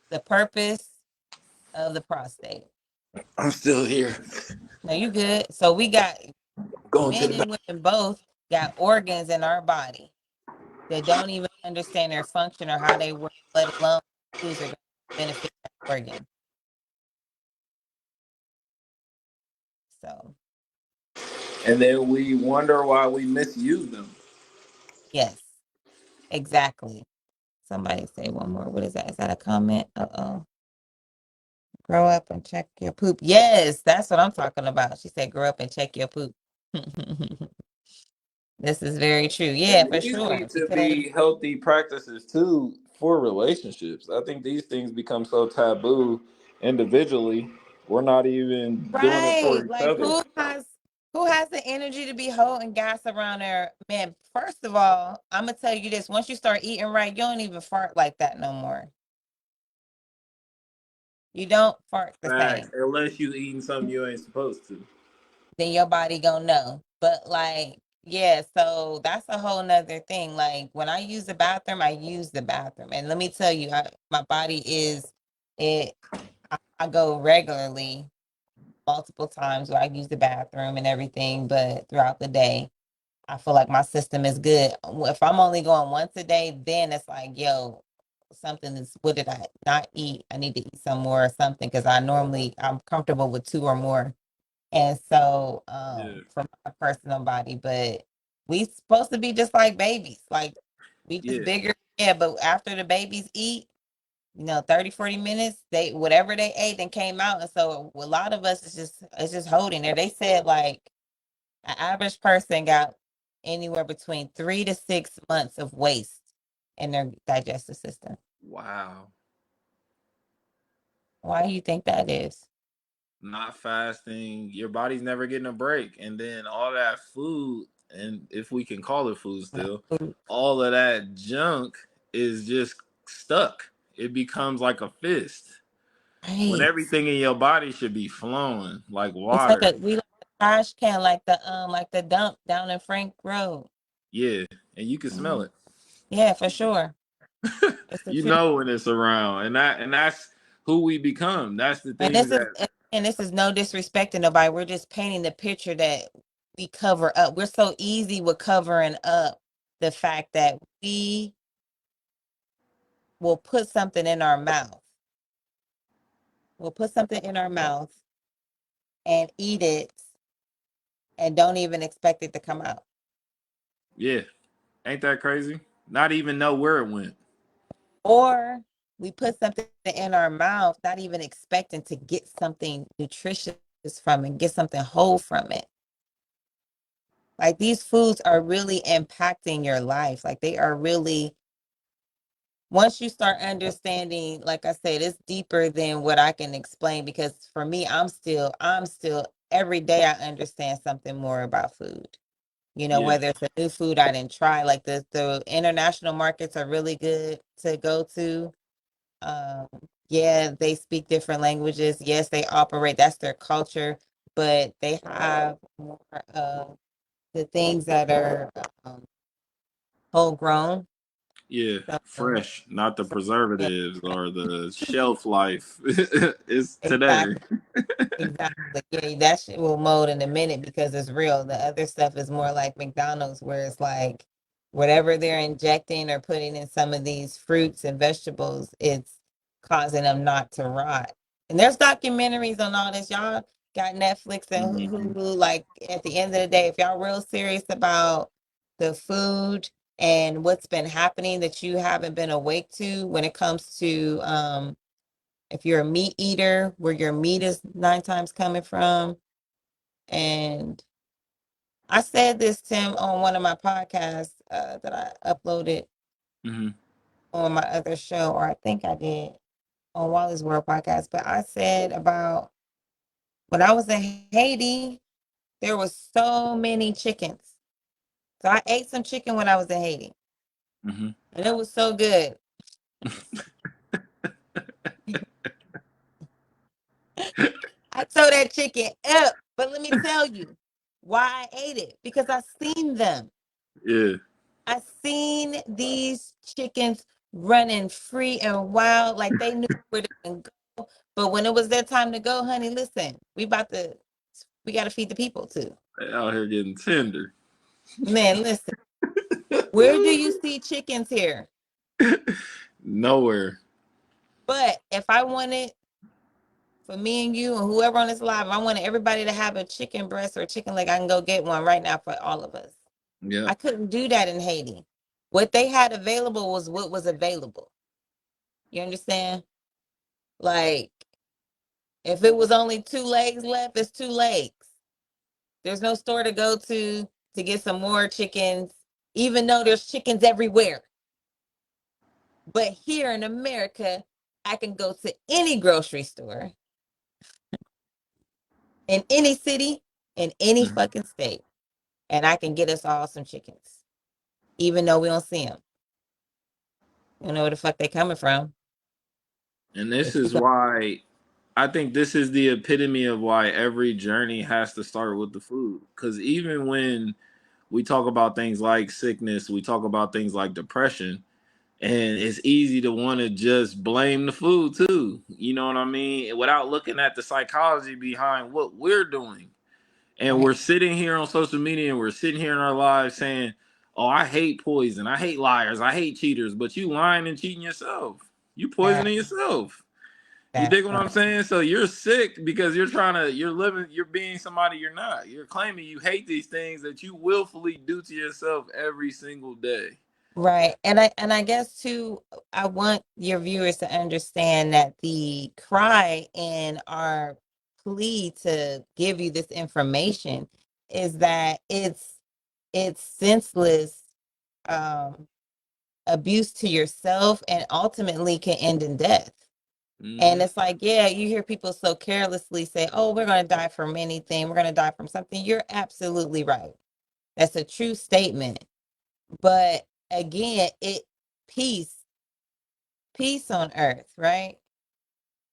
the purpose of the prostate. I'm still here. No, you good. So we got Going to men the back. and women both got organs in our body that don't even understand their function or how they work, let alone foods are going to benefit that organ. So, And then we wonder why we misuse them. yes, exactly. Somebody say one more. What is that? Is that a comment? Uh-oh. Grow up and check your poop. Yes, that's what I'm talking about. She said, grow up and check your poop. This is very true. Yeah, And for these sure. need to Because, be healthy practices too for relationships. I think these things become so taboo individually. We're not even doing it right, for each like other. who has the energy to be holding gas around there? Man, first of all, I'm gonna tell you this: once you start eating right, you don't even fart like that no more. You don't fart the Facts. same. Unless you eating something you ain't supposed to. then your body gonna know. But like, yeah, so that's a whole nother thing. Like when I use the bathroom, I use the bathroom. And let me tell you, my body is it I go regularly, multiple times where I use the bathroom and everything, but throughout the day, I feel like my system is good. If I'm only going once a day, then it's like, yo, something is, what did I not eat? I need to eat some more or something because I'm comfortable with two or more. And so, Yeah, for my personal body, but we supposed to be just like babies, like we just yeah. bigger. Yeah, but after the babies eat, 30, 40 minutes, they whatever they ate and came out. And so a lot of us is just holding there. They said like an average person got anywhere between 3 to 6 months of waste in their digestive system. Wow. Why do you think that is? Not fasting, your body's never getting a break. And then all that food, and if we can call it food still, all of that junk is just stuck. It becomes like a fist when Right. everything in your body should be flowing like It's like water. we like a trash can, like the dump down in Frank Road. Yeah, and you can smell Mhm. it. Yeah, for sure. It's the You truth. know when it's around, and that's who we become. That's the And things that. this is no disrespect to nobody. We're just painting the picture that we cover up. We're so easy with covering up the fact that we will put something in our mouth. We'll put something in our mouth and eat it and don't even expect it to come out. Yeah, ain't that crazy? Not even know where it went. Or we put something in our mouth, not even expecting to get something nutritious from it, get something whole from it. Like these foods are really impacting your life. Like they are really, once you start understanding, like I said, it's deeper than what I can explain because for me, I'm still every day I understand something more about food. Yeah, Whether it's a new food I didn't try, like the international markets are really good to go to. Um, yeah, they speak different languages. Yes, they operate, that's their culture, but they have more of the things that are um, whole grown. yeah, So, fresh, not the so yeah, preservatives or the shelf life. It's today. exactly. Exactly. Yeah, that shit will mold in a minute because it's real. The other stuff is more like McDonald's, where it's like whatever they're injecting or putting in some of these fruits and vegetables, it's causing them not to rot. And there's documentaries on all this. Y'all got Netflix and Mhm. Hulu. Like at the end of the day, if y'all real serious about the food and what's been happening that you haven't been awake to when it comes to if you're a meat eater, where your meat is nine times coming from. And I said this, Tim, on one of my podcasts that I uploaded Mhm. on my other show, or I think I did on Walli's World podcast. But I said about when I was in Haiti, there was so many chickens. So I ate some chicken when I was in Haiti, Mhm. and it was so good. I tore that chicken up. But let me tell you why I ate it because I seen them. Yeah. I seen these chickens running free and wild, like they knew where to go. But when it was their time to go, honey, listen, we got to feed the people too. They out here getting tender. Man, listen, where do you see chickens here? Nowhere. But if I wanted for me and you and whoever on this live, I wanted everybody to have a chicken breast or a chicken leg. I can go get one right now for all of us. Yeah. I couldn't do that in Haiti. What they had available was what was available. You understand? Like if it was only two legs left, it's two legs. There's no store to go to get some more chickens, even though there's chickens everywhere. But here in America, I can go to any grocery store in any city, in any Mhm. fucking state, and I can get us all some chickens, even though we don't see them. You know where the fuck they coming from. And this If you is go, why I think this is the epitome of why every journey has to start with the food. Because even when we talk about things like sickness, we talk about things like depression, and it's easy to want to just blame the food too. You know what I mean? Without looking at the psychology behind what we're doing. And Right. we're sitting here on social media and we're sitting here in our lives saying, "Oh, I hate poison. I hate liars. I hate cheaters." But you lying and cheating yourself. You That poisoning yourself. You that's dig what I'm right. saying? So you're sick because you're living, you're being somebody you're not. You're claiming you hate these things that you willfully do to yourself every single day. Right. And I guess too, I want your viewers to understand that the cry in our plea to give you this information is that it's senseless um abuse to yourself and ultimately can end in death. And Mm-hmm. it's like, yeah, you hear people so carelessly say, "Oh, we're going to die from anything. We're going to die from something." You're absolutely right. That's a true statement. But again, peace, peace on earth, right?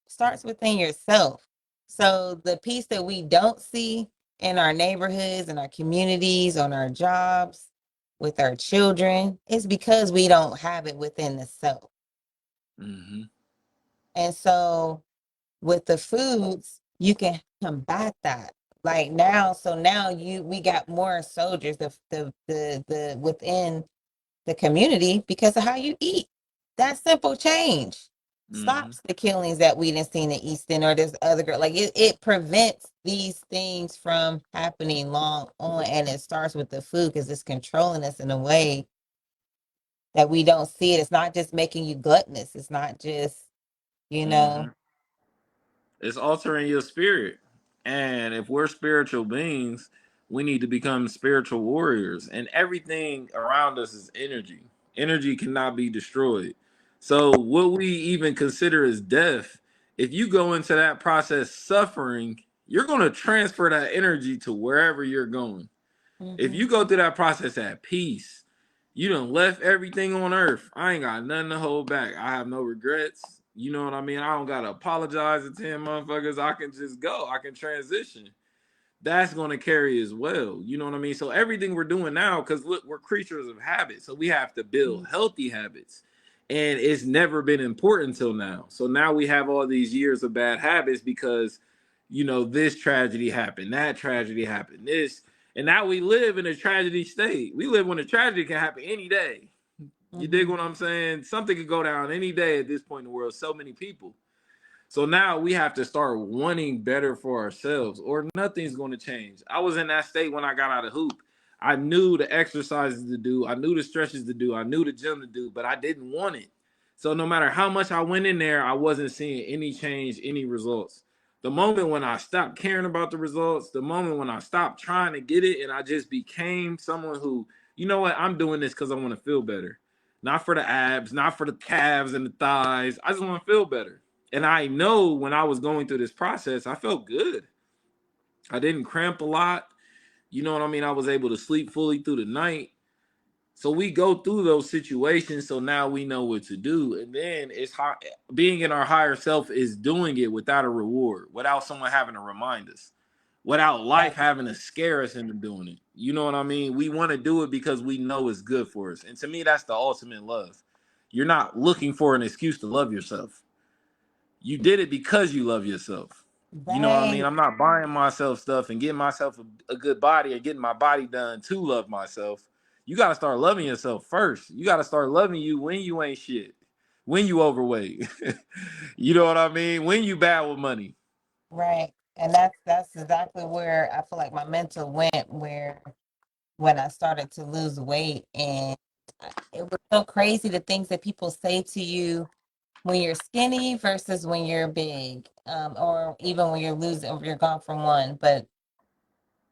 Starts within yourself. So the peace that we don't see in our neighborhoods, in our communities, on our jobs, with our children, is because we don't have it within the self. Mm-hmm. And so with the foods, you can combat that. Like now, so now we got more soldiers, the within the community because of how you eat. That simple change Mm-hmm. stops the killings that we didn't see in the Easton or this other girl. Like it prevents these things from happening long on, and it starts with the food because it's controlling us in a way that we don't see it. It's not just making you gluttonous. It's not just, you Mm-hmm. know. It's altering your spirit. And if we're spiritual beings, we need to become spiritual warriors. And everything around us is energy. Energy cannot be destroyed. So, what we even consider as death, if you go into that process suffering, you're going to transfer that energy to wherever you're going. If Mhm, you go through that process at peace, you done left everything on earth. I ain't got nothing to hold back. I have no regrets. You know what I mean? I don't gotta apologize to 10 motherfuckers. I can just go. I can transition. That's gonna carry as well. You know what I mean? So everything we're doing now, because look, we're creatures of habit. So we have to build mhm, healthy habits. And it's never been important till now. So now we have all these years of bad habits because this tragedy happened, that tragedy happened, this, and now we live in a tragedy state. We live when a tragedy can happen any day. You dig mhm, what I'm saying? Something could go down any day at this point in the world. So many people. So now we have to start wanting better for ourselves, or nothing's going to change. I was in that state when I got out of hoop. I knew the exercises to do, I knew the stretches to do, I knew the gym to do, but I didn't want it. So no matter how much I went in there, I wasn't seeing any change, any results. The moment when I stopped caring about the results, the moment when I stopped trying to get it, and I just became someone who, you know what, I'm doing this because I want to feel better. Not for the abs, not for the calves and the thighs. I just want to feel better. And I know when I was going through this process, I felt good. I didn't cramp a lot. You know what I mean? I was able to sleep fully through the night. So we go through those situations. So now we know what to do. And then being in our higher self is doing it without a reward, without someone having to remind us, without life right, having to scare us into doing it. You know what I mean? We want to do it because we know it's good for us. And to me, that's the ultimate love. You're not looking for an excuse to love yourself. You did it because you love yourself. You know what I mean? right, I'm not buying myself stuff and getting myself a good body and getting my body done to love myself. You got to start loving yourself first. You got to start loving you when you ain't shit, when you overweight. You know what I mean? When you bad with money. right. And that's exactly where I feel like my mental went. Where when I started to lose weight, and it was so crazy the things that people say to you when you're skinny versus when you're big, or even when you're losing, or you're gone from one. But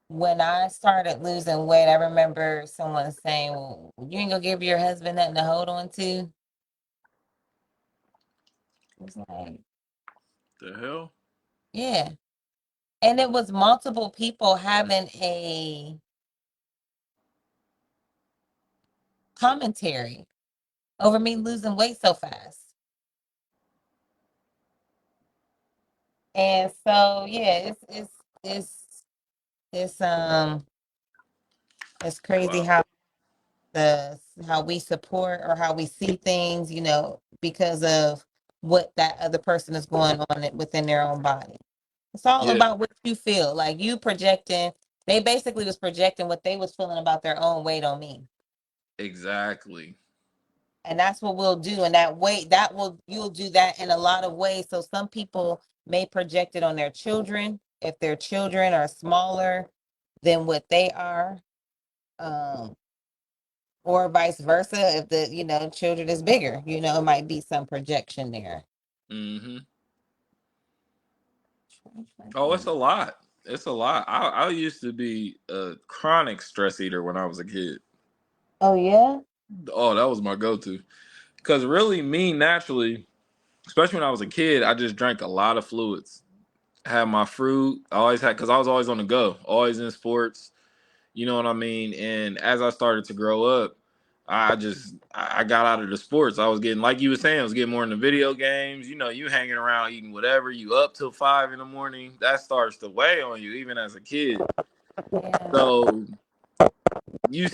when I started losing weight, I remember someone saying, "Well, you ain't gonna give your husband nothing to hold on to." It was like, The hell? yeah. And it was multiple people having a commentary over me losing weight so fast. And so yeah, it's it's um it's crazy Wow. the how we support or how we see things, because of what that other person is going on within their own body. It's all Yeah, about what you feel. Like you projecting, they basically was projecting what they was feeling about their own weight on me. exactly. And that's what we'll do. And that way, you'll do that in a lot of ways. So some people may project it on their children if their children are smaller than what they are. Um, or vice versa if the children is bigger, it might be some projection there. Hmm. Oh, it's a lot. It's a lot. I used to be a chronic stress eater when I was a kid. Oh yeah. Oh, that was my go-to. Because really, me naturally, especially when I was a kid, I just drank a lot of fluids. Had my fruit. I always had, because I was always on the go, always in sports. You know what I mean? And as I started to grow up, I got out of the sports. I was getting, like you were saying, I was getting more into video games. You know, you hanging around eating whatever, you up till 5 in the morning. That starts to weigh on you, even as a kid. Yeah. So you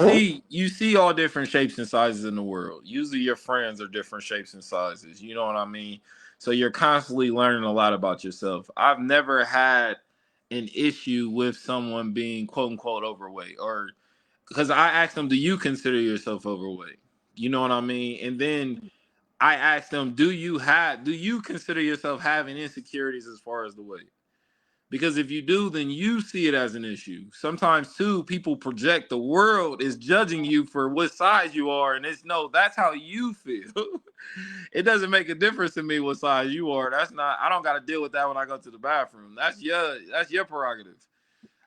see all different shapes and sizes in the world. Usually your friends are different shapes and sizes. You know what I mean? So you're constantly learning a lot about yourself. I've never had an issue with someone being quote unquote overweight, or because I asked them, do you consider yourself overweight? You know what I mean? And then I asked them, do you consider yourself having insecurities as far as the weight? Because if you do, then you see it as an issue. Sometimes too, people project the world is judging you for what size you are, and it's no, that's how you feel. It doesn't make a difference to me what size you are. That's not, I don't gotta deal with that when I go to the bathroom. That's your prerogative.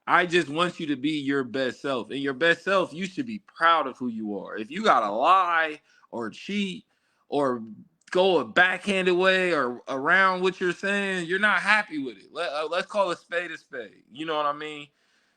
I just want you to be your best self. And your best self, you should be proud of who you are. If you gotta lie or cheat or go a backhanded way or around what you're saying, you're not happy with it. Let's call a spade a spade. You know what I mean?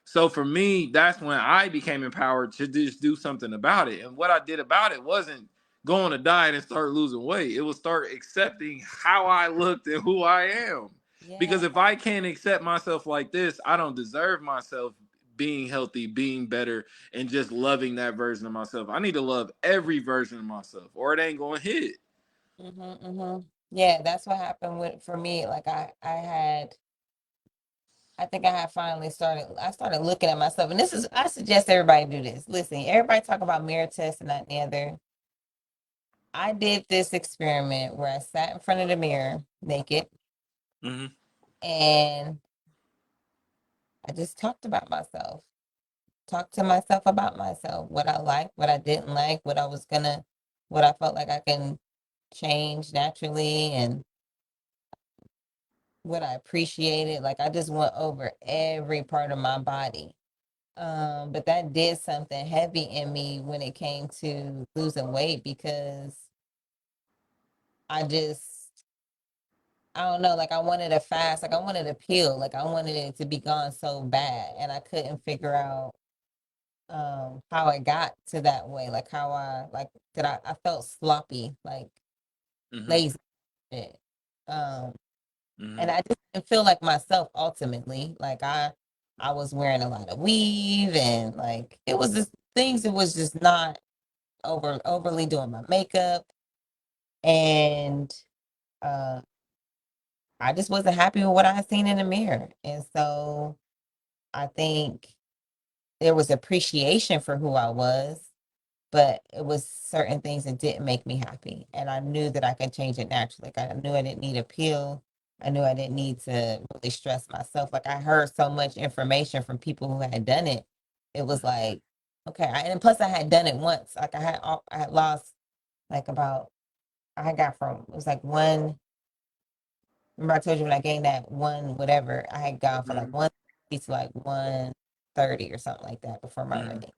So for me, that's when I became empowered to just do something about it. And what I did about it wasn't go on a diet and start losing weight. It was start accepting how I looked and who I am. Yeah. Because if I can't accept myself like this, I don't deserve myself being healthy, being better, and just loving that version of myself. I need to love every version of myself, or it ain't gonna hit. Yeah, that's what happened with for me. Like I think I had finally started looking at myself. And I suggest everybody do this. Listen, everybody talk about mirror tests and that and the other. I did this experiment where I sat in front of the mirror naked Hmm. and I just talked about myself. Talked to myself about myself, what I liked, what I didn't like, what I felt like I can change naturally, and what I appreciated. Like I just went over every part of my body. But that did something heavy in me when it came to losing weight because I just I don't know, like I wanted a fast, like I wanted a pill, like I wanted it to be gone so bad, and I couldn't figure out how I got to that way, like how I like that I felt sloppy, like Hmm. lazy shit. Um and Hmm. I just didn't feel like myself ultimately. Like I was wearing a lot of weave and like it was just things, it was just not overly doing my makeup, and uh I just wasn't happy with what I had seen in the mirror. And so I think there was appreciation for who I was, but it was certain things that didn't make me happy. And I knew that I could change it naturally. Like I knew I didn't need a pill. I knew I didn't need to really stress myself. Like I heard so much information from people who had done it. It was like, okay. And plus I had done it once. Like I had lost like about, I got from, it was like one, remember I told you when I gained that one, whatever, I had gone from like Hmm. 160 to like 130 or something like that before my Hmm. wedding.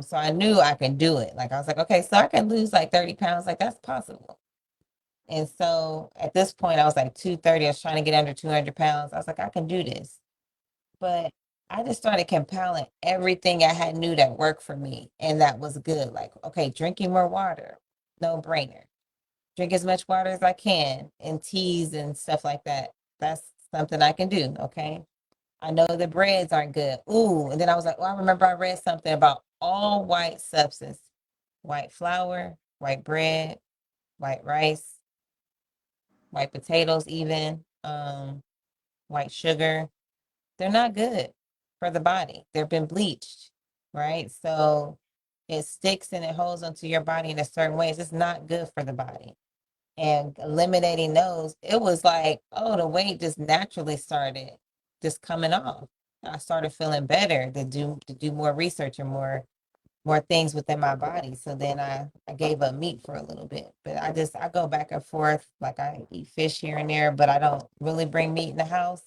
So I knew I could do it. Like I was like, okay, so I can lose like 30 pounds. Like that's possible. And so at this point, I was like 230. I was trying to get under 200 pounds. I was like, I can do this. But I just started compiling everything I had knew that worked for me. And that was good. Like, okay, drinking more water, no brainer. Drink as much water as I can and teas and stuff like that. That's something I can do. Okay. I know the breads aren't good. Ooh, and then I was like, well, I remember I read something about all white substance, white flour, white bread, white rice, white potatoes, even white sugar. They're not good for the body. They've been bleached, right? So it sticks and it holds onto your body in a certain ways. It's not good for the body. And eliminating those, it was like, oh, the weight just naturally started just coming off. I started feeling better to do more research and more things within my body. So then I gave up meat for a little bit. But I go back and forth. Like I eat fish here and there, but I don't really bring meat in the house.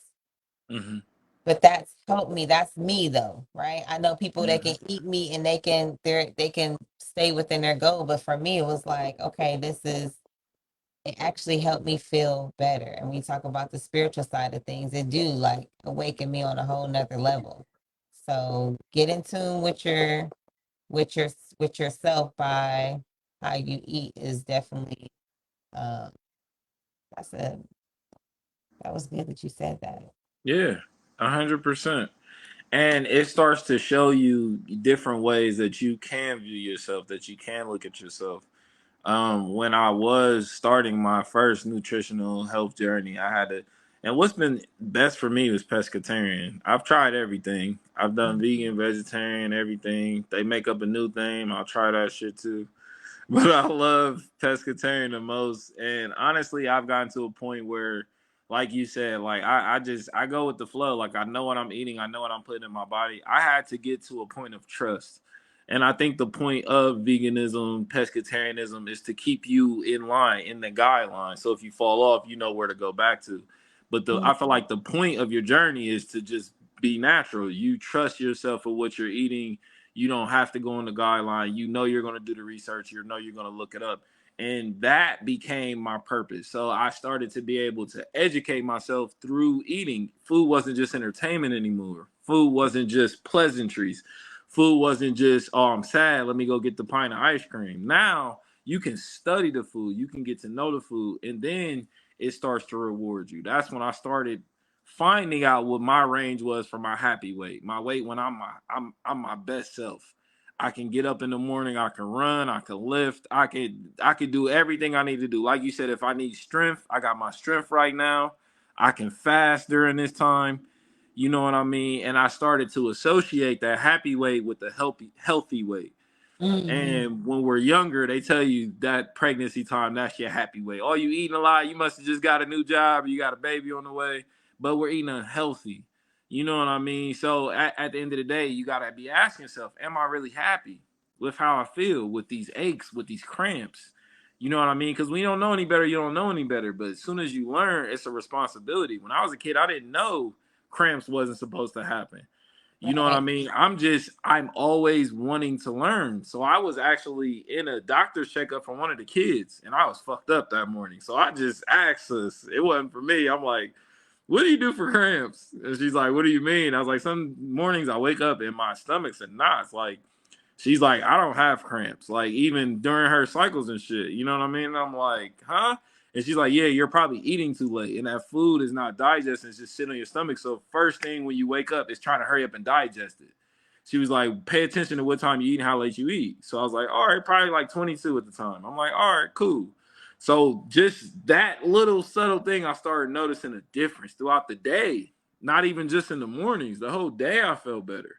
Hmm. But that's helped me. That's me though, right? I know people that Hmm. can eat meat and they can stay within their goal. But for me, it was like, okay, it actually helped me feel better. And when you talk about the spiritual side of things, it do like awaken me on a whole nother level. So get in tune with your with yourself by how you eat is definitely um that's a that was good that you said that. Yeah, 100%. And it starts to show you different ways that you can view yourself, that you can look at yourself. When I was starting my first nutritional health journey, I had to, and what's been best for me was pescatarian. I've tried everything. I've done vegan, vegetarian, everything. They make up a new thing. I'll try that shit too. But I love pescatarian the most. And honestly, I've gotten to a point where, like you said, like I go with the flow. Like I know what I'm eating, I know what I'm putting in my body. I had to get to a point of trust. And I think the point of veganism, pescatarianism is to keep you in line, in the guideline. So if you fall off, you know where to go back to. But Mhm. I feel like the point of your journey is to just be natural. You trust yourself for what you're eating. You don't have to go on the guideline. You know you're going to do the research. You know you're going to look it up. And that became my purpose. So I started to be able to educate myself through eating. Food wasn't just entertainment anymore. Food wasn't just pleasantries. Food wasn't just, oh, I'm sad. Let me go get the pint of ice cream. Now you can study the food. You can get to know the food. And then it starts to reward you. That's when I started finding out what my range was for my happy weight. My weight when I'm my best self. I can get up in the morning, I can run, I can lift, I could do everything I need to do. Like you said, if I need strength, I got my strength right now. I can fast during this time. You know what I mean? And I started to associate that happy weight with the healthy weight. Mhm. And when we're younger, they tell you that pregnancy time, that's your happy weight. Oh, you eating a lot, you must have just got a new job, or you got a baby on the way. But we're eating unhealthy. You know what I mean? So at the end of the day, you gotta be asking yourself, am I really happy with how I feel, with these aches, with these cramps? You know what I mean? Because we don't know any better, you don't know any better. But as soon as you learn, it's a responsibility. When I was a kid, I didn't know cramps wasn't supposed to happen. You know what I Right. mean? I'm always wanting to learn. So I was actually in a doctor's checkup for one of the kids, and I was fucked up that morning. So I just asked us. It wasn't for me. I'm like, what do you do for cramps? And she's like, what do you mean? I was like, some mornings I wake up and my stomach's in knots. Like, she's like, I don't have cramps. Like, even during her cycles and shit. You know what I mean? And I'm like, huh? And she's like, yeah, you're probably eating too late. And that food is not digesting. It's just sitting on your stomach. So first thing when you wake up is trying to hurry up and digest it. She was like, pay attention to what time you eat and how late you eat. So I was like, all right, probably like 22 at the time. I'm like, all right, cool. So just that little subtle thing, I started noticing a difference throughout the day. Not even just in the mornings. The whole day I felt better.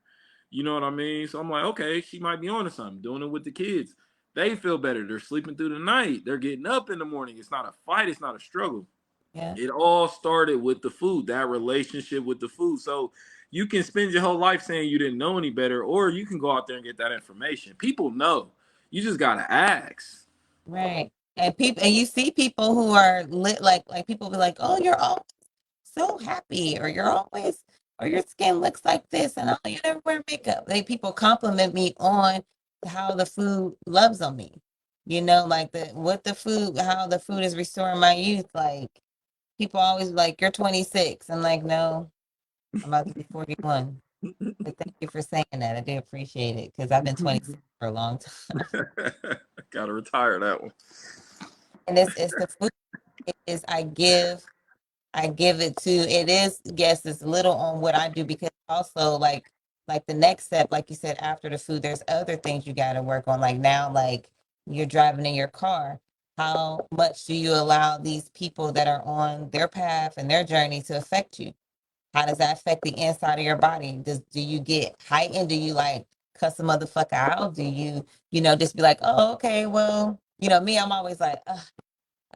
You know what I mean? So I'm like, okay, she might be on to something. Doing it with the kids. They feel better. They're sleeping through the night. They're getting up in the morning. It's not a fight. It's not a struggle. Yeah. It all started with the food, that relationship with the food. So you can spend your whole life saying you didn't know any better, or you can go out there and get that information. People know. You just gotta ask. Right. And people and you see people who are lit like people be like, oh, you're all so happy, or you're always, or your skin looks like this, and oh, you never wear makeup. They people compliment me on how the food loves on me. Like the food, how the food is restoring my youth. Like people always like, you're 26. I'm like, no, I'm about to be 41. But thank you for saying that. I do appreciate it because I've been 26 for a long time. Gotta retire that one. And it's the food is I give. I give it to it is yes, it's little on what I do because also like the next step, like you said, after the food, there's other things you gotta work on. Like now, like you're driving in your car. How much do you allow these people that are on their path and their journey to affect you? How does that affect the inside of your body? Do you get heightened? Do you like cuss a motherfucker out? Do you, just be like, oh, okay, well, me, I'm always like,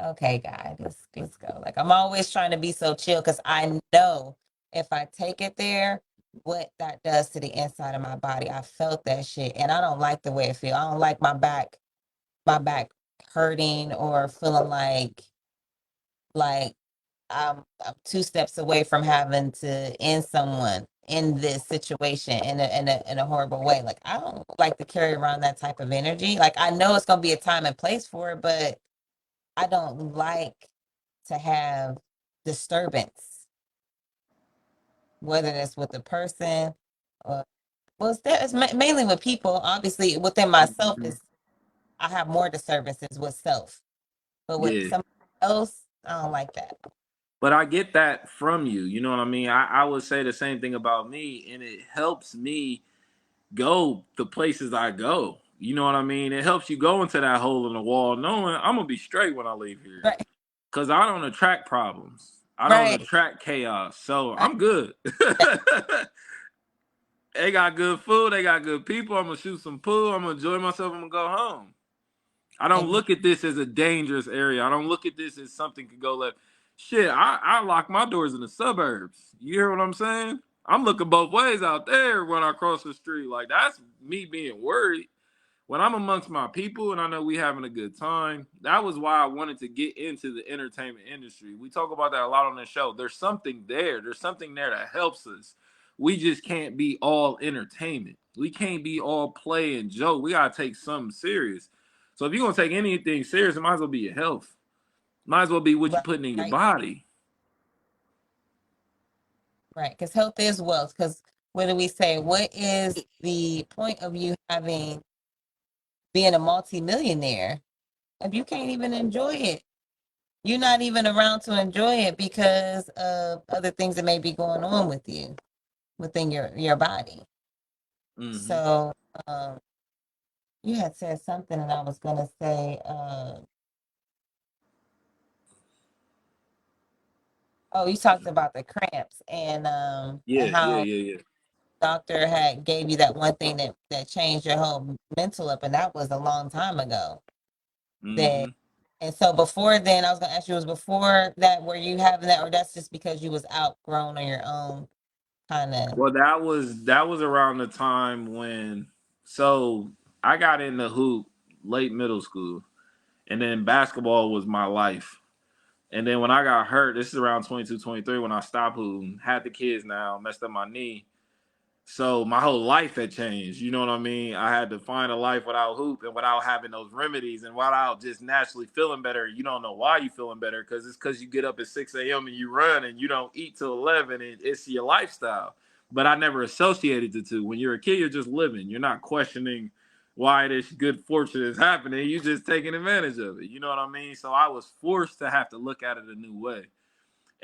okay, guys, let's go. Like I'm always trying to be so chill because I know if I take it there, what that does to the inside of my body. I felt that shit, and I don't like the way it feels. I don't like my back hurting or feeling like I'm two steps away from having to end someone in this situation in a horrible way. Like I don't like to carry around that type of energy. Like I know it's gonna be a time and place for it, but I don't like to have disturbance, whether that's with a person or well, mainly with people. Obviously, within myself Mhm. is I have more disturbances with self, but with Yeah. somebody else, I don't like that. But I get that from you. You know what I mean? I would say the same thing about me, and it helps me go the places I go. You know what I mean? It helps you go into that hole in the wall knowing I'm gonna be straight when I leave here. Right, Cause I don't attract problems. I don't right, attract chaos. So right. I'm good. They got good food, they got good people. I'm gonna shoot some pool, I'm gonna enjoy myself, I'm gonna go home. I don't Ex- look at this as a dangerous area. I don't look at this as something could go left. Shit, I lock my doors in the suburbs. You hear what I'm saying? I'm looking both ways out there when I cross the street. Like that's me being worried. When I'm amongst my people and I know we having a good time, that was why I wanted to get into the entertainment industry. We talk about that a lot on this show. There's something there. There's something there that helps us. We just can't be all entertainment. We can't be all play and joke. We gotta take something serious. So if you're gonna take anything serious, it might as well be your health. Might as well be what you're right, putting in your right, body. right. Because health is wealth. Because what do we say? What is the point of you having being a multimillionaire if you can't even enjoy it? You're not even around to enjoy it because of other things that may be going on with you within your body. Mm-hmm. So you had said something, and I was gonna say, oh, you talked about the cramps and Yeah, yeah, how yeah, yeah. doctor had gave you that one thing that changed your whole mental up, and that was a long time ago. That Mm-hmm. and so before then, I was gonna ask you, was before that were you having that, or that's just because you was outgrown on your own, kind of? Well, that was around the time when so I got into hoop late middle school, and then basketball was my life. And then when I got hurt, this is around 22, 23 when I stopped hooping, had the kids now, messed up my knee. So my whole life had changed. You know what I mean? I had to find a life without hoop and without having those remedies and without just naturally feeling better. You don't know why you feeling better because it's because you get up at 6 a.m. and you run and you don't eat till 11 and it's your lifestyle. But I never associated the two. When you're a kid, you're just living. You're not questioning why this good fortune is happening. You're just taking advantage of it. You know what I mean? So I was forced to have to look at it a new way.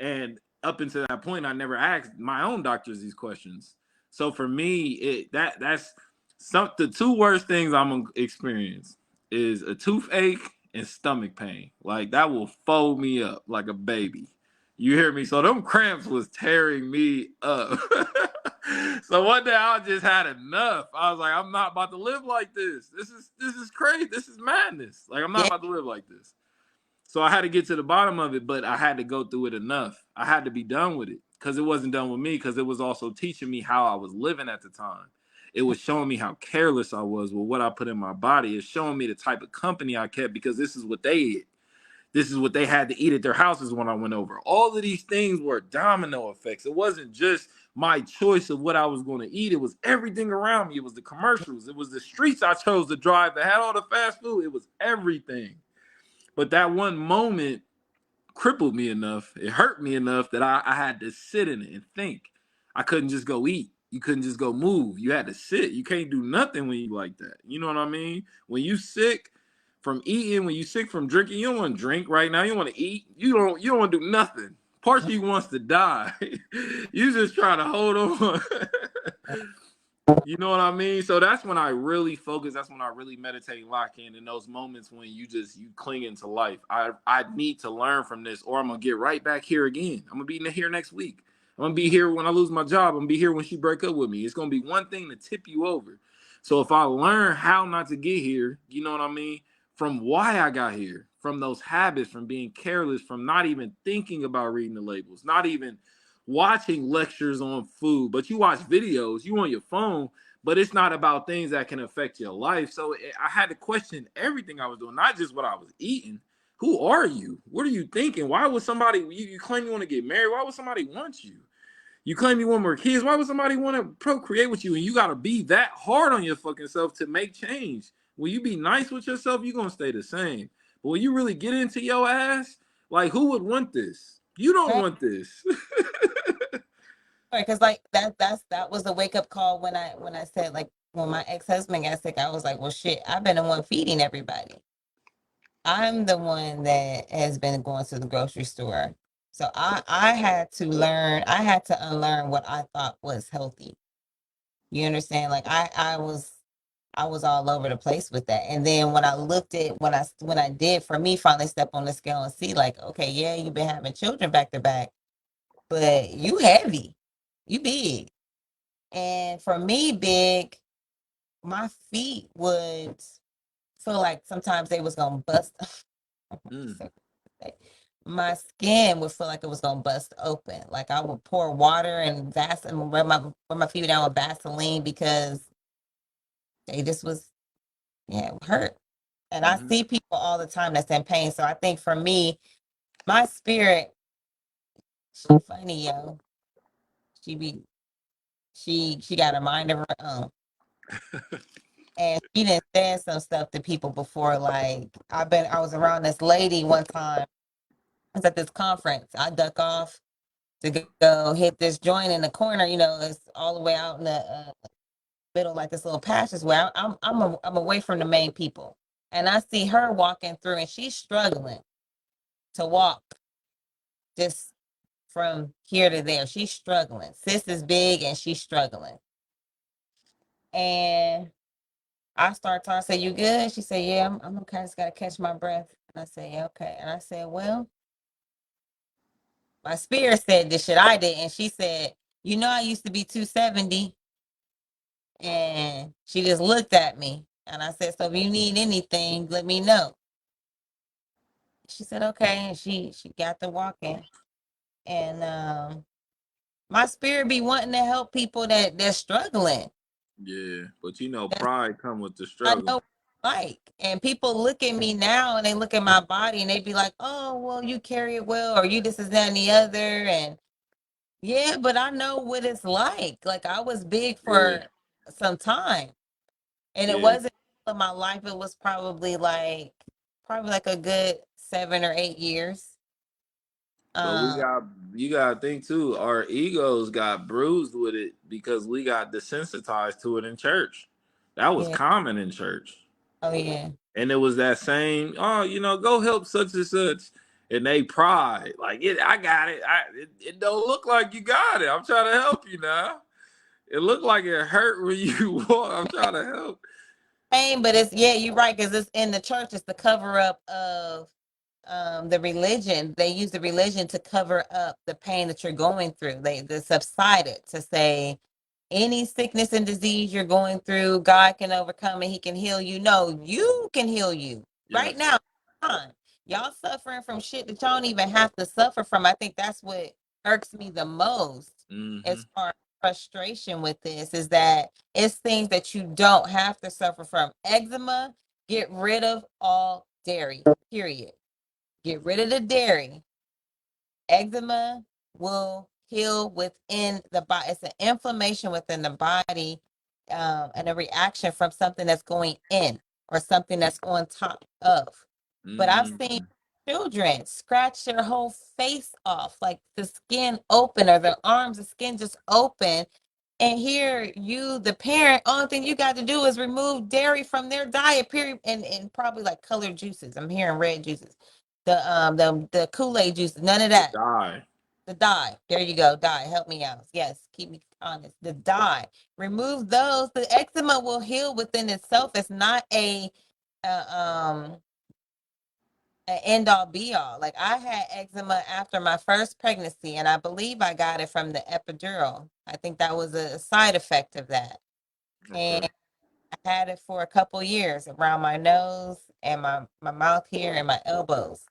And up until that point, I never asked my own doctors these questions. So for me, that's the two worst things I'm gonna experience is a toothache and stomach pain. Like that will fold me up like a baby. You hear me? So them cramps was tearing me up. So one day I just had enough. I was like, I'm not about to live like this. This is crazy. This is madness. Like I'm not Yeah, about to live like this. So I had to get to the bottom of it, but I had to go through it enough. I had to be done with it because it wasn't done with me because it was also teaching me how I was living at the time. It was showing me how careless I was with what I put in my body. It's showing me the type of company I kept because this is what they ate. This is what they had to eat at their houses when I went over. All of these things were domino effects. It wasn't just my choice of what I was going to eat. It was everything around me. It was the commercials. It was the streets I chose to drive that had all the fast food. It was everything. But that one moment crippled me enough, it hurt me enough that I had to sit in it and think. I couldn't just go eat. You couldn't just go move. You had to sit. You can't do nothing when you like that. You know what I mean? When you sick from eating, when you sick from drinking, you don't want to drink right now. You want to eat. You don't want to do nothing. Part of you wants to die. You just try to hold on. You know what I mean? So that's when I really focus. That's when I really meditate and lock in those moments when you clinging to life. I need to learn from this, or I'm gonna get right back here again. I'm gonna be here next week. I'm gonna be here when I lose my job. I'm gonna be here when she break up with me. It's gonna be one thing to tip you over. So if I learn how not to get here, you know what I mean? From why I got here, from those habits, from being careless, from not even thinking about reading the labels, not even watching lectures on food, but you watch videos, you on your phone, but it's not about things that can affect your life. So I had to question everything I was doing, not just what I was eating. Who are you? What are you thinking? Why would somebody, you claim you want to get married? Why would somebody want you? You claim you want more kids. Why would somebody want to procreate with you? And you got to be that hard on your fucking self to make change. When you be nice with yourself, you're going to stay the same. But when you really get into your ass, like, who would want this? You don't Right. want this. Because like that was the wake up call when I said like when my ex husband got sick, I was like, well, shit, I've been the one feeding everybody. I'm the one that has been going to the grocery store. So I had to learn, I had to unlearn what I thought was healthy. You understand? Like I was all over the place with that. And then when I looked at when I did for me finally step on the scale and see like, okay, yeah, you've been having children back to back, but you heavy. You big. And for me, big, my feet would feel like sometimes they was gonna bust. Mm, My skin would feel like it was gonna bust open. Like I would pour water and Vaseline, rub my feet down with Vaseline because they just was hurt. And I mm-hmm, see people all the time that's in pain. So I think for me, my spirit, she funny, yo. She be she got a mind of her own. And she didn't say some stuff to people before. Like I was around this lady one time. I was at this conference. I duck off to go hit this joint in the corner. You know, it's all the way out in the middle, like this little passage where I'm away from the main people, and I see her walking through, and she's struggling to walk just from here to there. She's struggling. Sis is big, and she's struggling. And I start talking. I say, "You good?" She said, "Yeah, I'm okay. I just gotta catch my breath." And I said, "Yeah, okay." And I said, "Well, my spirit said this shit. I did." And she said, "You know, I used to be 270." And she just looked at me. And I said, "So if you need anything, let me know." She said, "Okay." And she got to walking. And my spirit be wanting to help people that they're struggling. yeah, but you know, That's pride come with the I struggle. know like. And people look at me now and they look at my body and they be like, "Oh, well, you carry it well, or you this is that and the other." And yeah, but I know what it's like. Like I was big Yeah, for some time. And it yeah. wasn't all of my life. It was probably like a good 7 or 8 years. But Um, you gotta think too, our egos got bruised with it because we got desensitized to it in church. That was yeah. common in church. Oh yeah. And it was that same, oh, go help such and such. And they pride, like I got it. It don't look like you got it. I'm trying to help you now. It looked like it hurt when you walk. I'm trying to help. Pain, but it's yeah, you're right, because it's in the church, it's the cover up of the religion. They use the religion to cover up the pain that you're going through. They subside it to say any sickness and disease you're going through, God can overcome and he can heal you. No, you can heal you right Yes. now. Time. Y'all suffering from shit that y'all don't even have to suffer from. I think that's what irks me the most Mm-hmm. as far as frustration with this is that it's things that you don't have to suffer from. Eczema, get rid of all dairy, period. Get rid of the dairy. Eczema will heal within the body. It's an inflammation within the body, and a reaction from something that's going in or something that's on top of. But I've seen Mm-hmm. children scratch their whole face off, like the skin open or their arms, the skin just open. And here you, the parent, only thing you got to do is remove dairy from their diet, period, and probably like colored juices. I'm hearing red juices, the Kool-Aid juice, none of The that. die. The dye. There you go. Dye. Help me out. Yes. Keep me honest. The dye. Remove those. The eczema will heal within itself. It's not uh, um an end all be all. Like I had eczema after my first pregnancy, and I believe I got it from the epidural. I think that was a side effect of that. And Okay. I had it for a couple years around my nose and my mouth here and my elbows.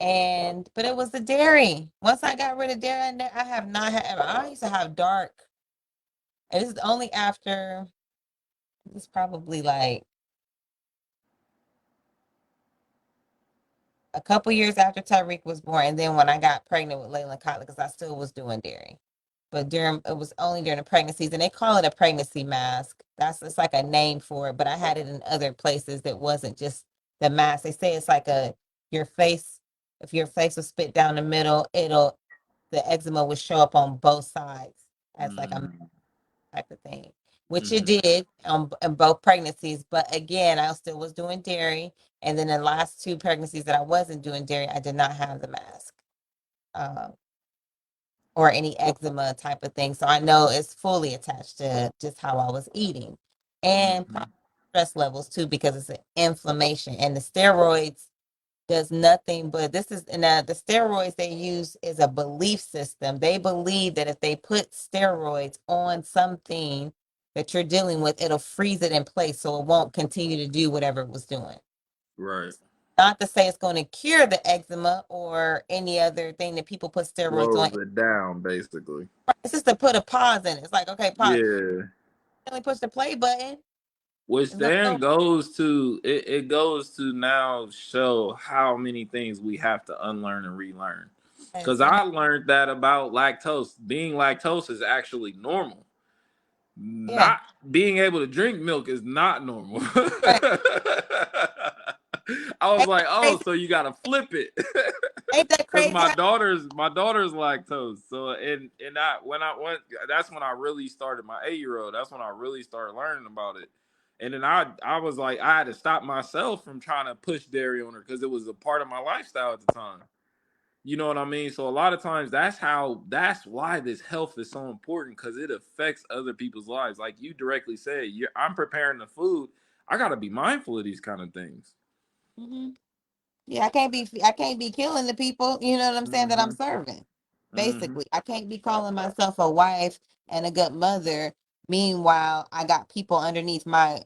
And but it was the dairy. Once I got rid of dairy, I have not had. I used to have dark. And this is only after. It's probably like a couple years after Tyreek was born, and then when I got pregnant with Layla Cotler, because I still was doing dairy. But during it was only during the pregnancies, and they call it a pregnancy mask. That's it's like a name for it. But I had it in other places that wasn't just the mask. They say it's like a your face. If your face was spit down the middle, it'll the eczema would show up on both sides as like a Mm-hmm. type of thing, which it Mm-hmm. did in both pregnancies. But again, I still was doing dairy. And then the last two pregnancies that I wasn't doing dairy, I did not have the mask uh, or any eczema type of thing. So I know it's fully attached to just how I was eating and Mm-hmm. stress levels too, because it's an inflammation and the steroids does nothing but this is and the steroids they use is a belief system. They believe that if they put steroids on something that you're dealing with, it'll freeze it in place so it won't continue to do whatever it was doing. Right. Not to say it's going to cure the eczema or any other thing that people put steroids on. Slows it down, basically. It's just to put a pause in it. It's like, okay, pause. Yeah. Only push the play button. Which There's no, then no goes to it goes to now show how many things we have to unlearn and relearn. Because and I learned that about lactose. Being lactose is actually normal. yeah, Not being able to drink milk is not normal. right. I was Ain't like, that oh, crazy? so you gotta flip it. Ain't that Because crazy? my daughter's lactose. So and I when I went that's when I really started my 8 year old. That's when I really started learning about it. And then I was like I had to stop myself from trying to push dairy on her because it was a part of my lifestyle at the time. You know what I mean? So a lot of times that's why this health is so important because it affects other people's lives. Like you directly said, I'm preparing the food. I gotta be mindful of these kind of things. Mhm. Yeah, I can't be killing the people, you know what I'm saying, that I'm Mm-hmm. serving. Mm-hmm. Basically, I can't be calling myself a wife and a good mother. Meanwhile, I got people underneath my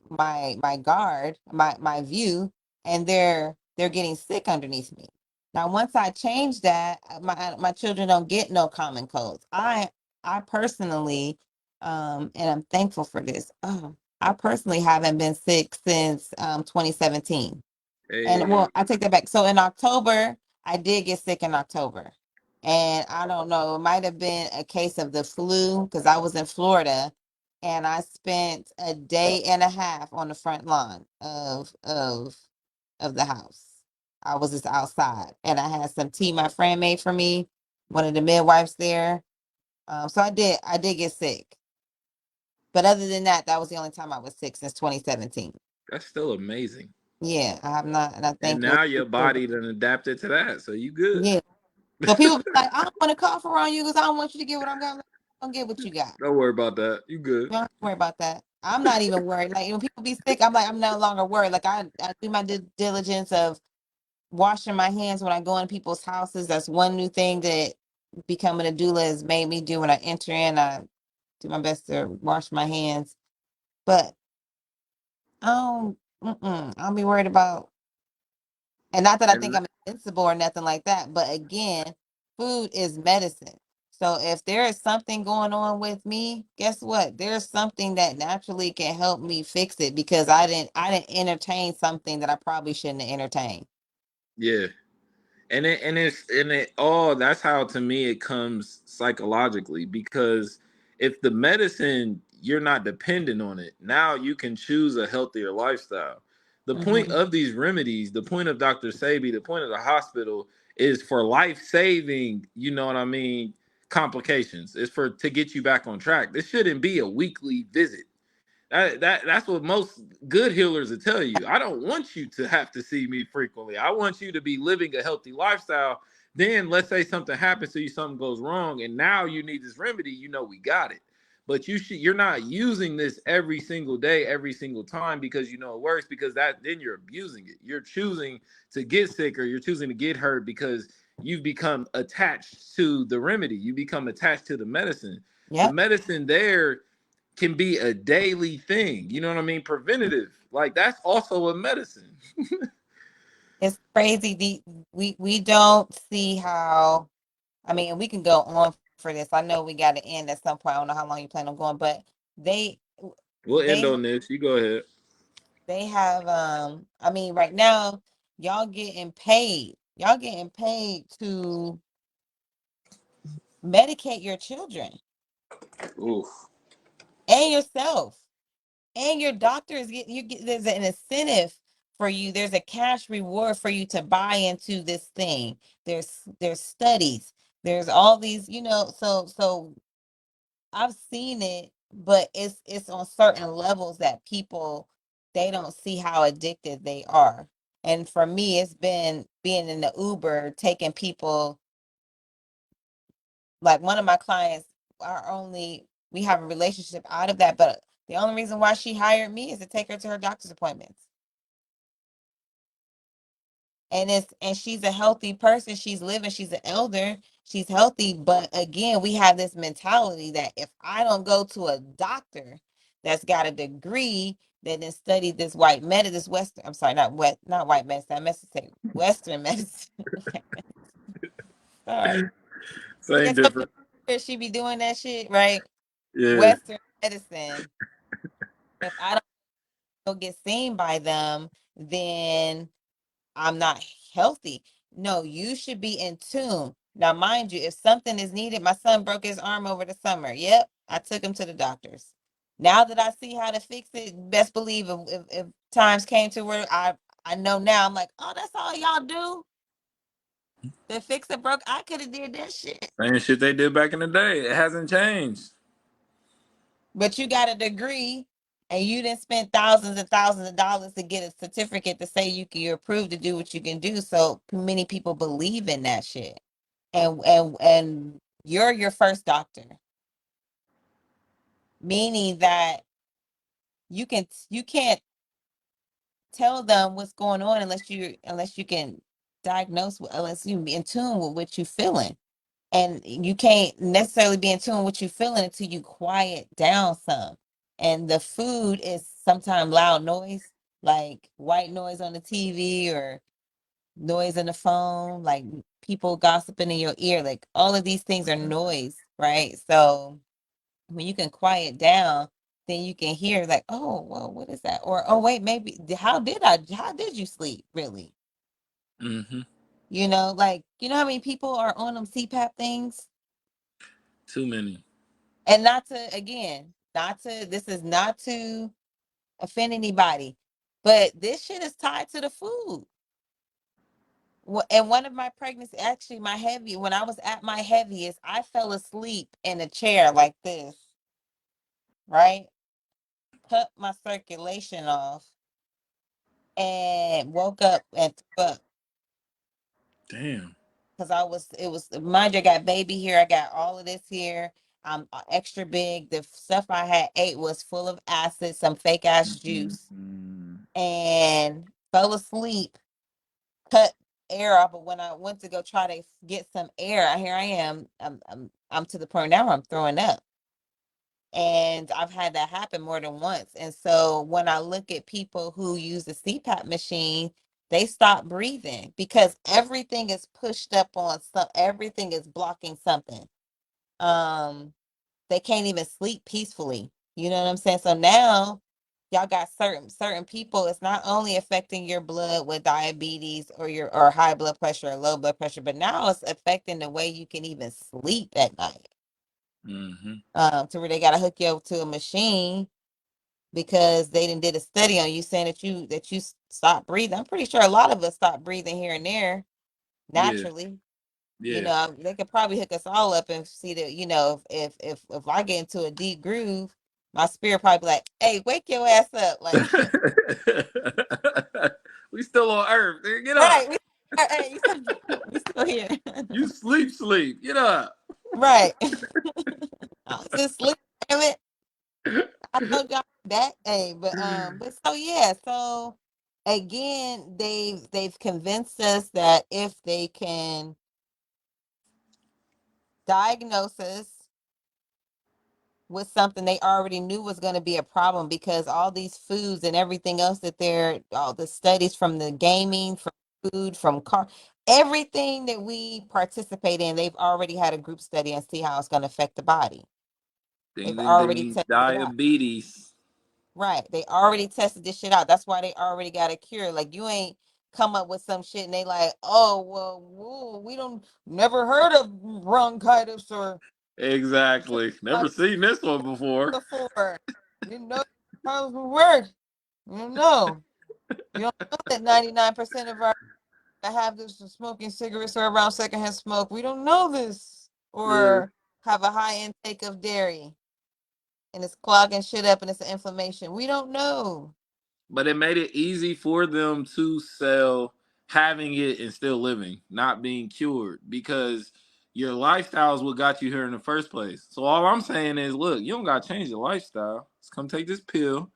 guard, my view, and they're getting sick underneath me. Now, once I change that, my children don't get no common colds. I personally, and I'm thankful for this. Oh, I personally haven't been sick since 2017. And Hey. well, I take that back. So in October, I did get sick in October. And I don't know, it might have been a case of the flu because I was in Florida and I spent a day and a half on the front lawn of the house. I was just outside and I had some tea my friend made for me, one of the midwives there. So I did get sick. But other than that, that was the only time I was sick since 2017. That's still amazing. Yeah, I have not, and I And think now your body done adapted to that, so you good. yeah. So people be like, I don't want to cough around you because I don't want you to get what I'm got. Like, don't get what you got. Don't worry about that. You good. Don't worry about that. I'm not even worried. Like when people be sick, I'm like, I'm no longer worried. Like I do my due diligence of washing my hands when I go in people's houses. That's one new thing that becoming a doula has made me do when I enter in. I do my best to wash my hands. But I don't be worried about. And not that I think And I'm invincible or nothing like that, but again, food is medicine. So if there is something going on with me, guess what? There's something that naturally can help me fix it because I didn't entertain something that I probably shouldn't have entertained. yeah. And it all that's how to me it comes psychologically because if the medicine you're not dependent on it now you can choose a healthier lifestyle. The point Hmm. of these remedies, the point of Dr. Sabi, the point of the hospital is for life saving, you know what I mean, complications. It's for to get you back on track. This shouldn't be a weekly visit. That's what most good healers will tell you. I don't want you to have to see me frequently. I want you to be living a healthy lifestyle Then let's say something happens to you, something goes wrong, and now you need this remedy. You know we got it, but you're not using this every single day, every single time because you know it works. Because that then you're abusing it. You're choosing to get sick or you're choosing to get hurt because you've become attached to the remedy. You become attached to the medicine. The Yep. medicine there can be a daily thing. You know what I mean? Preventative, like that's also a medicine. It's crazy. We don't see how. I mean, we can go on for this. I know we got to end at some point. I don't know how long you plan on going, but they We'll end they on this. You go ahead. they have I mean, right now y'all getting paid. Y'all getting paid to medicate your children Oof. and yourself. And your doctor is getting you get there's an incentive for you. There's a cash reward for you to buy into this thing. There's studies. There's all these, so I've seen it, but it's on certain levels that people they don't see how addicted they are. And for me, it's been being in the Uber, taking people like one of my clients are only we have a relationship out of that, but the only reason why she hired me is to take her to her doctor's appointments. And she's a healthy person. She's living, she's an elder, she's healthy. But again, we have this mentality that if I don't go to a doctor that's got a degree that then studied this white medicine, this Western, I'm sorry, not white medicine, I meant to say Western medicine. Sorry. Same It's so difference. she be doing that shit, right? Yeah. Western medicine. If I don't go get seen by them, then I'm not healthy. No, you should be in tune. Now, mind you, if something is needed, my son broke his arm over the summer. Yep, I took him to the doctors. Now that I see how to fix it, best believe if times came to where I know now, I'm like, oh, that's all y'all do to fix it broke. I could have did that shit. Same shit they did back in the day. It hasn't changed. But you got a degree and you didn't spend thousands and thousands of dollars to get a certificate to say you're approved to do what you can do. So many people believe in that shit. And you're your first doctor, meaning that you can't tell them what's going on unless you can unless you in tune with what you're feeling. And you can't necessarily be in tune with what you're feeling until you quiet down some. And the food is sometimes loud noise, like white noise on the TV or noise in the phone, like people gossiping in your ear. Like all of these things are noise, right? So when you can quiet down, then you can hear like, oh, well, what is that? Or oh, wait, maybe how did you sleep really? Mm-hmm. Like how many people are on them CPAP things? Too many. And not to again, not to this is not to offend anybody, but this shit is tied to the food. And one of my pregnancy, actually my heavy, when I was at my heaviest, I fell asleep in a chair like this, right? Cut my circulation off and woke up and threw up Damn. because it was, mind you, I got baby here, I got all of this here. I'm extra big. The stuff I had ate was full of acid, some fake ass juice, Mm-hmm. and fell asleep, cut air off. But when I went to go try to get some air, here I am. I'm to the point now where I'm throwing up. And I've had that happen more than once. And so when I look at people who use the CPAP machine, they stop breathing because everything is pushed up on everything is blocking something. Um, they can't even sleep peacefully. You know what I'm saying? So now y'all got certain people, it's not only affecting your blood with diabetes or high blood pressure or low blood pressure, but now it's affecting the way you can even sleep at night. Mm-hmm. To where they gotta hook you up to a machine because they didn't did a study on you saying that you stop breathing. I'm pretty sure a lot of us stop breathing here and there Yeah. naturally. Yeah. They could probably hook us all up and see that, if I get into a deep groove, my spirit probably be like, hey, wake your ass up. Like, We still on Earth. Get right. up. Hey, we still here. You sleep. Get up. Right. I was just sleeping. Damn it. I told y'all that. Hey, but so yeah, so again, they've convinced us that if they can diagnose us with something they already knew was going to be a problem, because all these foods and everything else that they're all the studies from the gaming, from food, from car, everything that we participate in, they've already had a group study and see how it's going to affect the body. Ding They've ding already ding. tested it out. Diabetes. Right. They already tested this shit out. That's why they already got a cure. Like, you ain't come up with some shit and they like, oh well, woo, we don't never heard of bronchitis or Exactly. Never seen this one before. before. You know how it work. You don't know. You don't know that 99% of our that have this from smoking cigarettes or around secondhand smoke. We don't know this. Yeah. Or have a high intake of dairy and it's clogging shit up and it's an inflammation. We don't know. But it made it easy for them to sell having it and still living, not being cured, because your lifestyle is what got you here in the first place. So all I'm saying is, look, you don't got to change your lifestyle. Just come take this pill.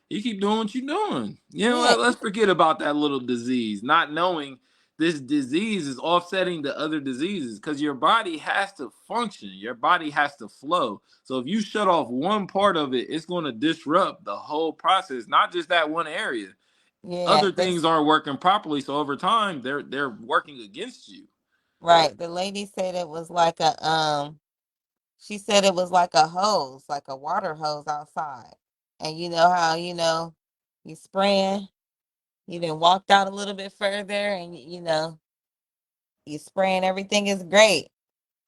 You keep doing what you're doing. You know, Yeah, let's forget about that little disease, not knowing this disease is offsetting the other diseases, because your body has to function, your body has to flow. So if you shut off one part of it, it's going to disrupt the whole process, not just that one area. yeah. Other things aren't working properly, so over time they're working against you. Right. The lady said it was like a she said it was like a hose, like a water hose outside. And you know how, you spraying, you then walked out a little bit further and you spraying, everything is great.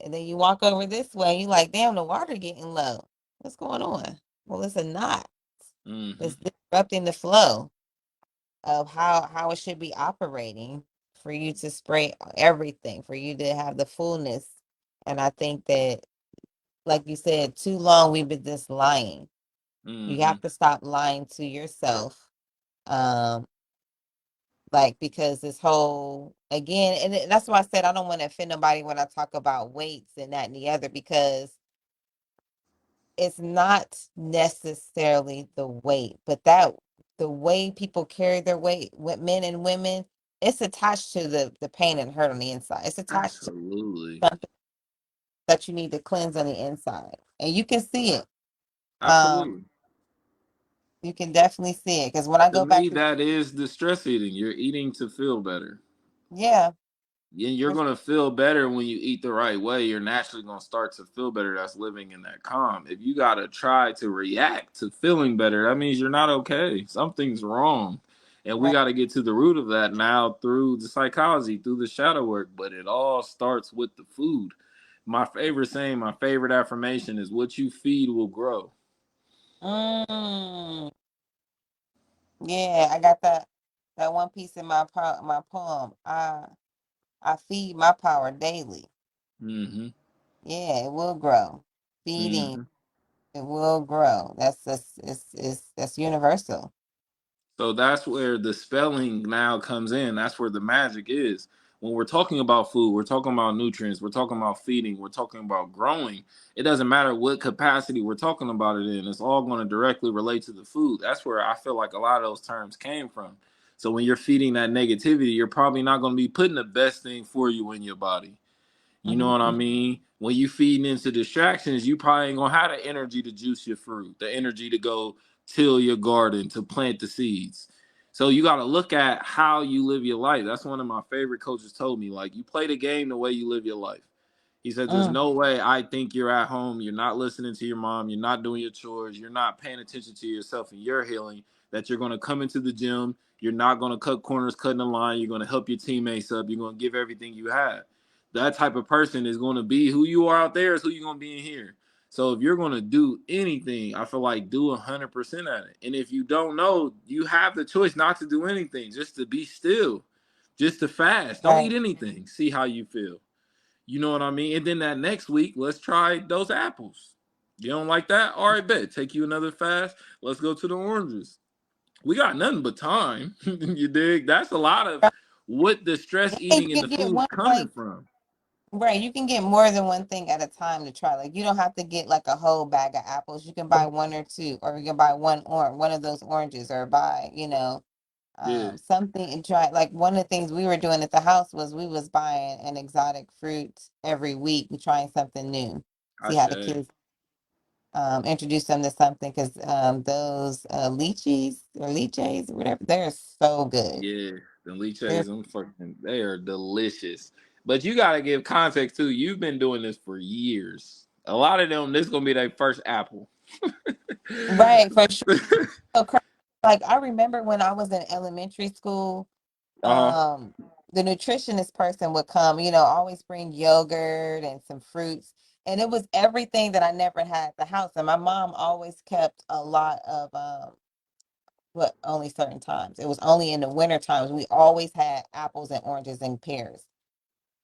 And then you walk over this way, you like, damn, the water getting low. What's going on? Well, it's a knot. Hmm. It's disrupting the flow of how it should be operating for you to spray everything, for you to have the fullness. And I think that, like you said, too long we've been just lying. You Hmm. have to stop lying to yourself. Um, like, because this whole again, and that's why I said I don't want to offend nobody when I talk about weights and that and the other, because it's not necessarily the weight, but that the way people carry their weight with men and women, it's attached to the pain and hurt on the inside. It's attached to Absolutely. something that you need to cleanse on the inside. And you can see it. Um, Absolutely. you can definitely see it. Because when I To go back me, to, that is the stress eating. You're eating to feel better. yeah, And you're for going to feel better when you eat the right way. You're naturally going to start to feel better. That's living in that calm. If you got to try to react to feeling better, that means you're not okay. Something's wrong. And we right. got to get to the root of that now through the psychology, through the shadow work. But it all starts with the food. My favorite saying, my favorite affirmation is what you feed will grow. Mm, yeah, I got that one piece in my poem. I feed my power daily. Mm-hmm. Yeah, it will grow. Feeding, Mm-hmm. it will grow. That's universal. So that's where the spelling now comes in. That's where the magic is. When we're talking about food, we're talking about nutrients, we're talking about feeding, we're talking about growing. It doesn't matter what capacity we're talking about it in. It's all going to directly relate to the food. That's where I feel like a lot of those terms came from. So when you're feeding that negativity, you're probably not going to be putting the best thing for you in your body. You know what I Mhm. mean? When you feeding into distractions, you probably ain't gonna have the energy to juice your fruit, the energy to go till your garden, to plant the seeds. So you got to look at how you live your life. That's one of my favorite coaches told me. Like, you play the game the way you live your life. He said, "There's Mm, no way I think you're at home. You're not listening to your mom. You're not doing your chores. You're not paying attention to yourself and your healing. That you're going to come into the gym. You're not going to cut corners, cutting the line. You're going to help your teammates up. You're going to give everything you have. That type of person is going to be who you are out there. Is who you're going to be in here. So if you're going to do anything, I feel like do 100% at it. And if you don't know, you have the choice not to do anything, just to be still, just to fast. Don't eat right. anything. See how you feel. You know what I mean? And then that next week, let's try those apples. You don't like that? All right, bet. Take you another fast. Let's go to the oranges. We got nothing but time. You dig? That's a lot of what the stress Yeah, eating you and the can get food's one coming like from. right. You can get more than one thing at a time to try. Like you don't have to get like a whole bag of apples. You can buy one or two, or you can buy one of those oranges, or buy Yeah, something and try. Like one of the things we were doing at the house was we was buying an exotic fruit every week and trying something new. I See how the say. kids introduce them to something because those lychees or leches or whatever, they're so good. Yeah, the They're leches, them fucking, they are delicious. But you gotta give context too. You've been doing this for years. A lot of them, this gonna be their first apple. right for sure. So like I remember when I was in elementary school, Uh huh. um, the nutritionist person would come, always bring yogurt and some fruits. And it was everything that I never had at the house. And my mom always kept a lot of but only certain times. It was only in the winter times. We always had apples and oranges and pears,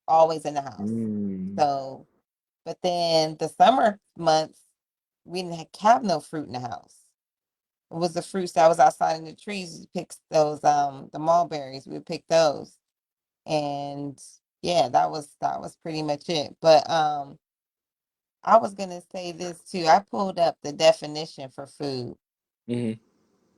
always in the house. Mm. So, but then the summer months, we didn't have no fruit in the house. It was the fruits that was outside in the trees. We picked those the mulberries. We picked those. And yeah, that was pretty much it. But I was gonna say this too. I pulled up the definition for food Hmm.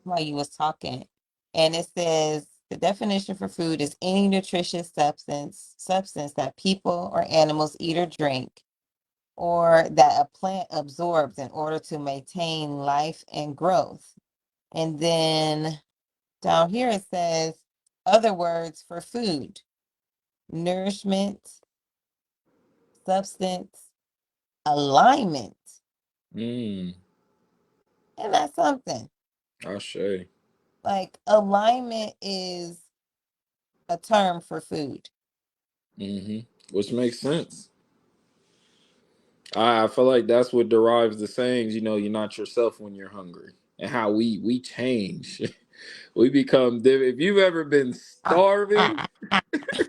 while you was talking, and it says the definition for food is any nutritious substance that people or animals eat or drink, or that a plant absorbs in order to maintain life and growth. And then down here it says other words for food: nourishment, substance, alignment. Mm. And that's something. I say. Like alignment is a term for food. Hmm. Which makes sense. I feel like that's what derives the sayings. You know, you're not yourself when you're hungry, and how we change. We become different. If you've ever been Ah, starving, ah, ah,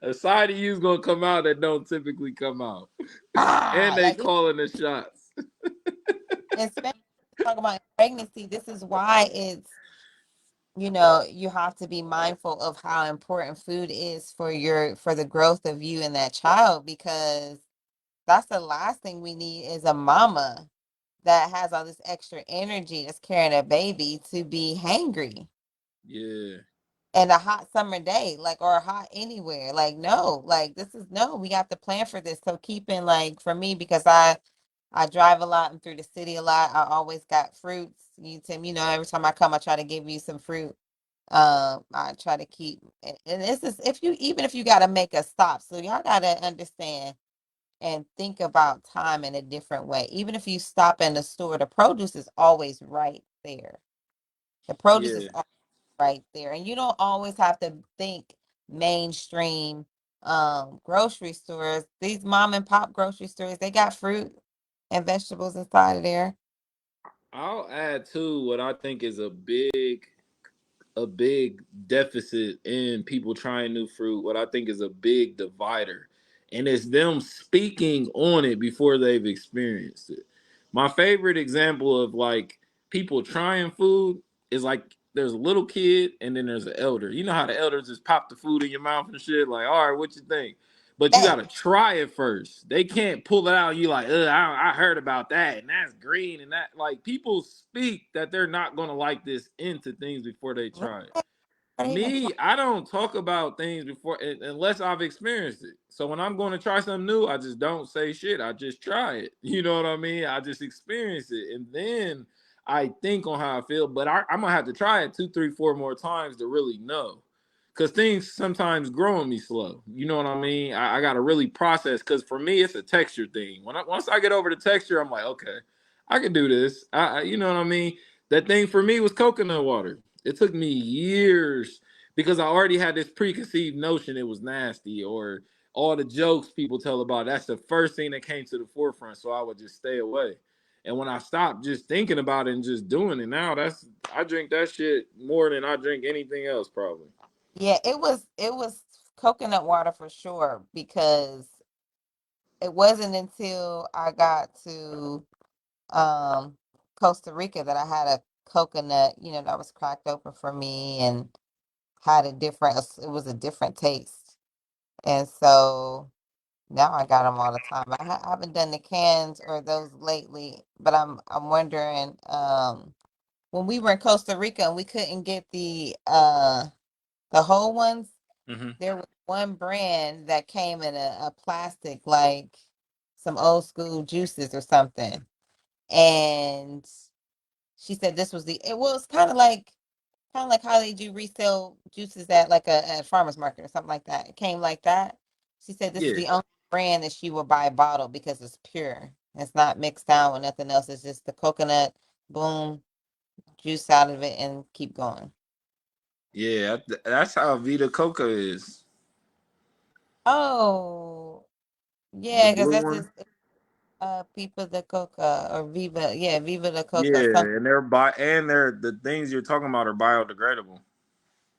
a side of you's gonna come out that don't typically come out, and they like it's calling the shots. especially talking about pregnancy. This is why you have to be mindful of how important food is for the growth of you and that child, because that's the last thing we need is a mama that has all this extra energy that's carrying a baby to be hangry Yeah, and a hot summer day, like, or hot anywhere. Like, no, like this is no, we have to plan for this. So keeping, like, for me, because I drive a lot and through the city a lot, I always got fruits. Tim, every time I come, I try to give you some fruit. I try to keep, and this is if you even if you got to make a stop. So y'all got to understand and think about time in a different way. Even if you stop in the store, the produce is always right there. The produce is yeah. right there. And you don't always have to think mainstream grocery stores. These mom and pop grocery stores, they got fruit and vegetables inside of there. I'll add to what I think is a big deficit in people trying new fruit. What I think is a big divider, and it's them speaking on it before they've experienced it. My favorite example of like people trying food is like there's a little kid and then there's an elder. You know how the elders just pop the food in your mouth and shit. Like, all right, what you think? But you Hey, gotta try it first. They can't pull it out. You like, I heard about that and that's green and that. Like people speak that they're not gonna like this into things before they right, try it. not even try. Me, I don't talk about things before unless I've experienced it. So when I'm going to try something new, I just don't say shit. I just try it. You know what I mean? I just experience it, and then I think on how I feel. But I'm gonna have to try it two, three, four more times to really know, because things sometimes grow on me slow. You know what I mean? I got to really process. Because for me, it's a texture thing. Once I get over the texture, I'm like, okay, I can do this. You know what I mean? That thing for me was coconut water. It took me years because I already had this preconceived notion it was nasty, or all the jokes people tell about. That's the first thing that came to the forefront, so I would just stay away. And when I stopped just thinking about it and just doing it now, I drink that shit more than I drink anything else probably. Yeah, it was coconut water for sure, because it wasn't until I got to um Costa Rica that I had a coconut, that was cracked open for me, and had a different, it was a different taste. And so now I got them all the time. I haven't done the cans or those lately, but I'm wondering, when we were in Costa Rica and we couldn't get the whole ones, Hmm. there was one brand that came in a plastic, like some old school juices or something. And she said this was it was kind of like how they do resale juices at like a farmer's market or something like that. It came like that. She said this is Yeah, the only brand that she will buy a bottle because it's pure. It's not mixed down with nothing else. It's just the coconut, boom, juice out of it and keep going. yeah, that's how Vita Coca is. Oh, The yeah, because blue that's one. just Pipa de Coca or Viva. Yeah, Viva de Coca. Yeah, Some and they're the things you're talking about are biodegradable.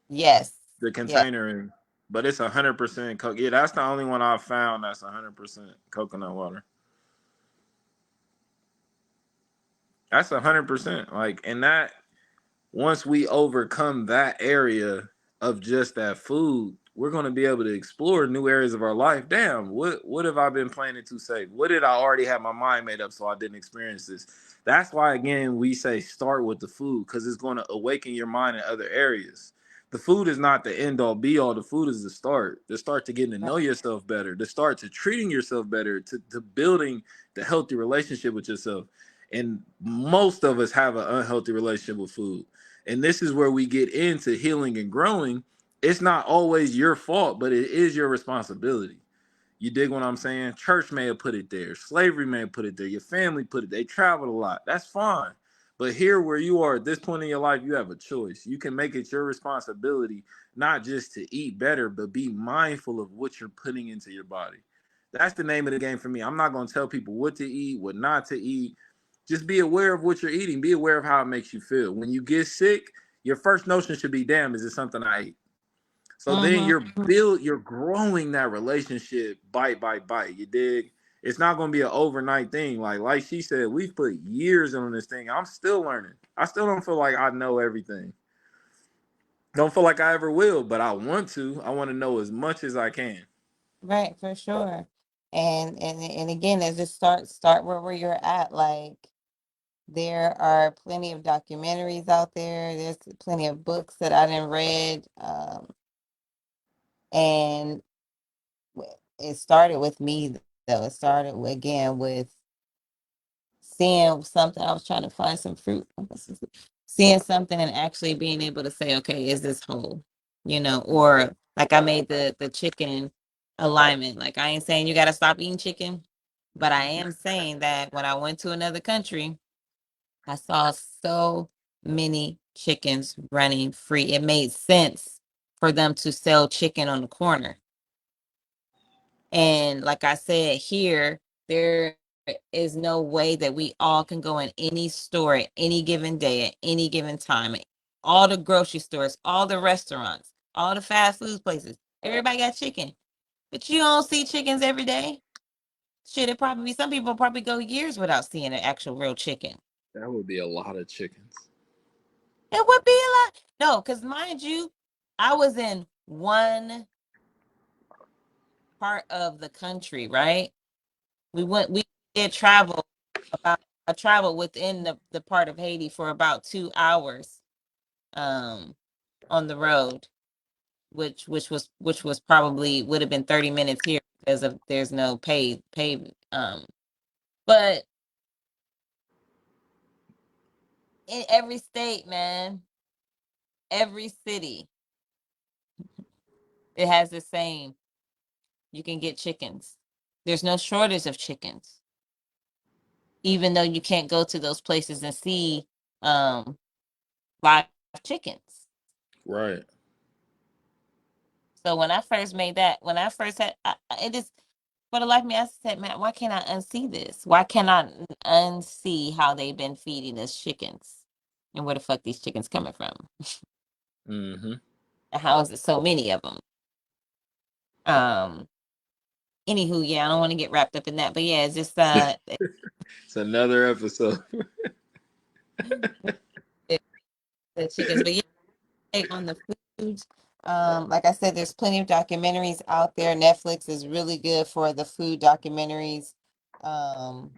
yes. The Yeah. container and but it's 100% coke. Yeah, that's the only one I've found that's 100% coconut water. That's 100%. Like, and that once we overcome that area of just that food, we're going to be able to explore new areas of our life. Damn, what have I been planning to say? What did I already have my mind made up so I didn't experience this? That's why again we say start with the food because it's going to awaken your mind in other areas. The food is not the end all be all. The food is the start. The start to getting to know yourself better. The start to treating yourself better. To building the healthy relationship with yourself. And most of us have an unhealthy relationship with food, and this is where we get into healing and growing. It's not always your fault, but it is your responsibility. You dig what I'm saying? Church may have put it there, slavery may have put it there, your family put it, they traveled a lot, that's fine. But here where you are at this point in your life, you have a choice. You can make it your responsibility not just to eat better, but be mindful of what you're putting into your body. That's the name of the game for me. I'm not going to tell people what to eat, what not to eat. Just be aware of what you're eating. Be aware of how it makes you feel. When you get sick, your first notion should be, "Damn, is it something I ate?" So then Mm-hmm. you're growing that relationship bite by bite. You dig? It's not going to be an overnight thing. Like she said, we've put years on this thing. I'm still learning. I still don't feel like I know everything. Don't feel like I ever will, but I want to. I want to know as much as I can. Right, for sure. And again, as it start where you're at. Like there are plenty of documentaries out there. There's plenty of books that I didn't read. And it started with me though. It started again with seeing something. I was trying to find some fruit. Seeing something and actually being able to say, okay, is this whole? Or like I made the chicken alignment. Like I ain't saying you got to stop eating chicken, but I am saying that when I went to another country, I saw so many chickens running free. It made sense for them to sell chicken on the corner. And like I said, here, there is no way that we all can go in any store at any given day, at any given time. All the grocery stores, all the restaurants, all the fast food places, everybody got chicken. But you don't see chickens every day. Shit, it probably some people probably go years without seeing an actual real chicken. That would be a lot of chickens. It would be a lot. No, because mind you, I was in one part of the country, right? We did travel about I traveled within the part of Haiti for about 2 hours um on the road, which was probably would have been 30 minutes here because of there's no paid but in every state, man, every city, it has the same. You can get chickens. There's no shortage of chickens, even though you can't go to those places and see um live chickens. Right. So when I first had, it is for the life of me. I said, man, why can't I unsee this? Why can't I unsee how they've been feeding us chickens, and where the fuck these chickens coming from? Mm-hmm. And how is it so many of them? Um. Anywho, yeah, I don't want to get wrapped up in that, but yeah, it's just It's another episode. the chickens. But yeah, on the foods. Like I said, there's plenty of documentaries out there. Netflix is really good for the food documentaries. Um,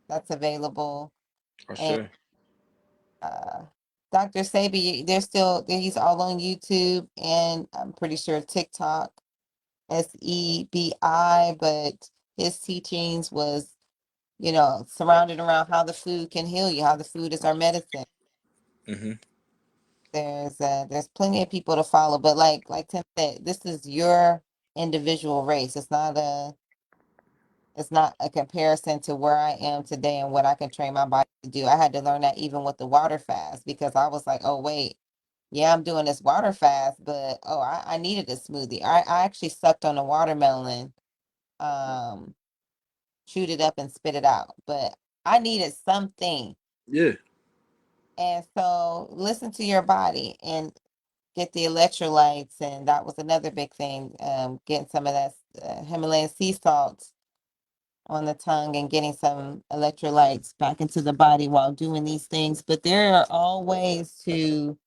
that's available. I And say. uh, Dr. Sabi, he's all on YouTube and I'm pretty sure TikTok, SEBI, but his teachings was, surrounded around how the food can heal you, how the food is our medicine. Hmm. There's plenty of people to follow, but like Tim said, this is your individual race. It's not a comparison to where I am today and what I can train my body to do. I had to learn that even with the water fast because I was like, oh wait, yeah, I'm doing this water fast, but oh, I needed a smoothie. I actually sucked on a watermelon, um, chewed it up and spit it out, but I needed something. Yeah. And so listen to your body and get the electrolytes. And that was another big thing, getting some of that Himalayan sea salt on the tongue and getting some electrolytes back into the body while doing these things. But there are all ways to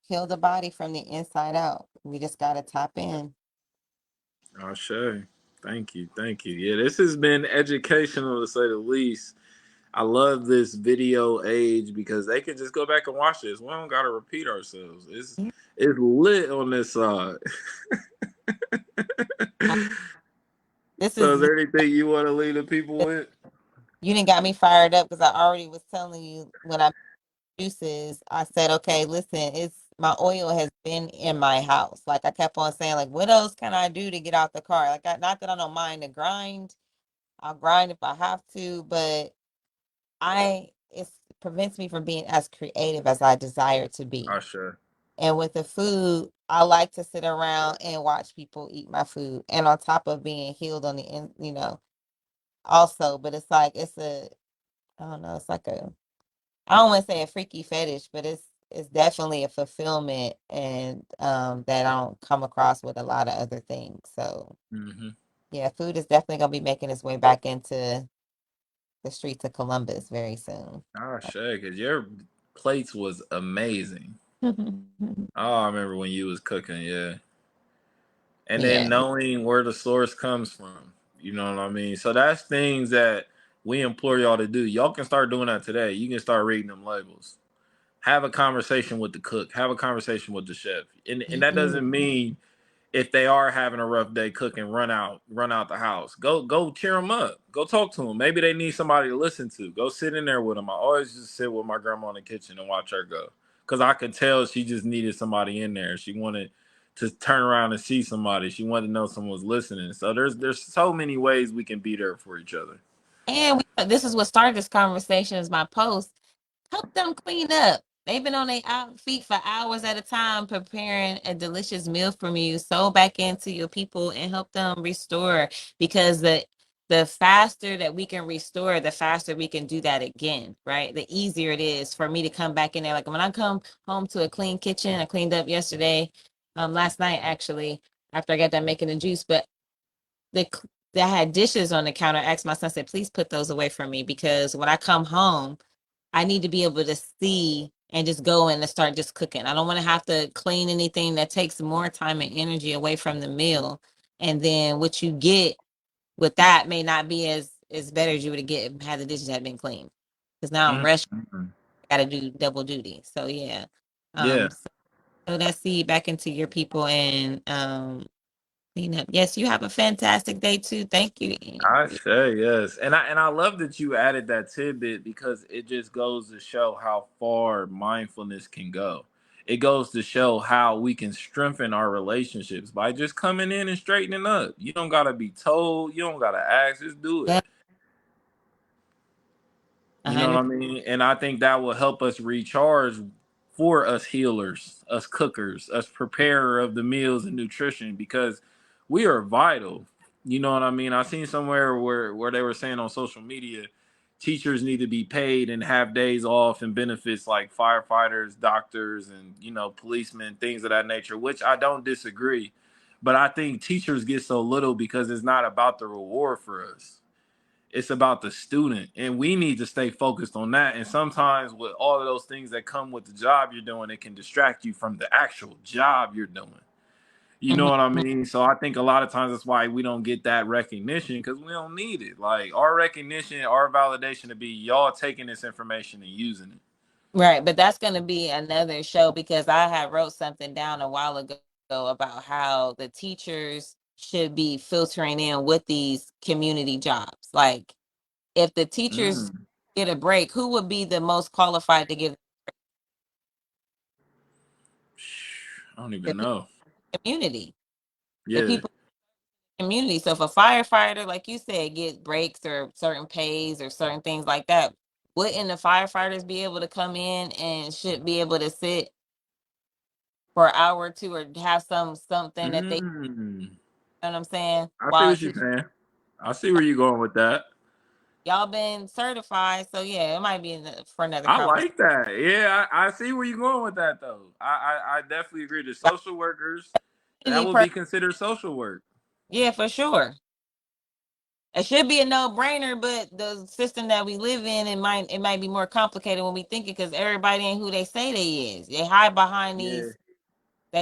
heal the body from the inside out. We just got to tap in. I say. Thank you. Thank you. Yeah, this has been educational to say the least. I love this video age because they can just go back and watch this. We don't gotta repeat ourselves. It's lit on this side. Uh, This So is is there anything you want to leave the people with? you didn't got me fired up because I already was telling you when I juices. I said, okay, listen, it's my oil has been in my house. Like I kept on saying, like, what else can I do to get out the car? Like, not that I don't mind to grind. I'll grind if I have to, but it prevents me from being as creative as I desire to be. I sure. And with the food, I like to sit around and watch people eat my food. And on top of being healed on the end, also, but it's like I don't know, it's like I don't want to say a freaky fetish, but it's definitely a fulfillment and that I don't come across with a lot of other things. So Hmm. yeah, food is definitely gonna be making its way back into the streets of Columbus very soon. I sure, because your plates was amazing. Oh, I remember when you was cooking, yeah. And then Yeah. knowing where the source comes from. You know what I mean? So that's things that we implore y'all to do. Y'all can start doing that today. You can start reading them labels. Have a conversation with the cook. Have a conversation with the chef. And that Mhm. doesn't mean if they are having a rough day cooking, run out the house. Go cheer them up. Go talk to them. Maybe they need somebody to listen to. Go sit in there with them. I always just sit with my grandma in the kitchen and watch her go, because I could tell she just needed somebody in there. She wanted to turn around and see somebody. She wanted to know someone was listening. So there's so many ways we can be there for each other. And this is what started this conversation is my post. Help them clean up. They've been on their feet for hours at a time preparing a delicious meal from you. Sew back into your people and help them restore because the faster that we can restore, the faster we can do that again, right? The easier it is for me to come back in there. Like when I come home to a clean kitchen, I cleaned up yesterday, last night actually, after I got done making the juice, but the that had dishes on the counter. I asked my son, I said, please put those away from me because when I come home, I need to be able to see and just go in and start just cooking. I don't want to have to clean anything that takes more time and energy away from the meal. And then what you get with that may not be as better as you would get had the dishes had been clean. Because now I'm rushing, Mm-hmm. got to do double duty. So yeah, Yeah. so that seed back into your people and clean up. Yes, you have a fantastic day too. Thank you. I say yes, and I love that you added that tidbit because it just goes to show how far mindfulness can go. It goes to show how we can strengthen our relationships by just coming in and straightening up. You don't gotta be told. You don't gotta ask. Just do it. Yep, You know what 100. I mean? And I think that will help us recharge for us healers, us cookers, us preparer of the meals and nutrition because we are vital. You know what I mean? I seen somewhere where they were saying on social media teachers need to be paid and have days off and benefits like firefighters, doctors, and policemen, things of that nature, which I don't disagree. But I think teachers get so little because it's not about the reward for us. It's about the student, and we need to stay focused on that. And sometimes with all of those things that come with the job you're doing, it can distract you from the actual job you're doing. You know Mhm. what I mean? So I think a lot of times that's why we don't get that recognition, because we don't need it. Like, our recognition, our validation to be y'all taking this information and using it. Right, but that's going to be another show because I had wrote something down a while ago about how the teachers should be filtering in with these community jobs. Like, if the teachers Mm, get a break, who would be the most qualified to give I don't the even people know. in the community? The Yeah. people in the community. So if a firefighter, like you said, get breaks or certain pays or certain things like that, wouldn't the firefighters be able to come in and should be able to sit for an hour or two or have something that they, you Mm. know what I'm saying? I see While what you're teaching, saying. I see where you're going with that. y'all been certified, so yeah, it might be for another I conversation. like that. Yeah, I see where you're going with that, though. I definitely agree. The social workers, that would be considered social work. Yeah, for sure. It should be a no-brainer, but the system that we live in, it might be more complicated when we think it because everybody ain't who they say they is. Yeah. They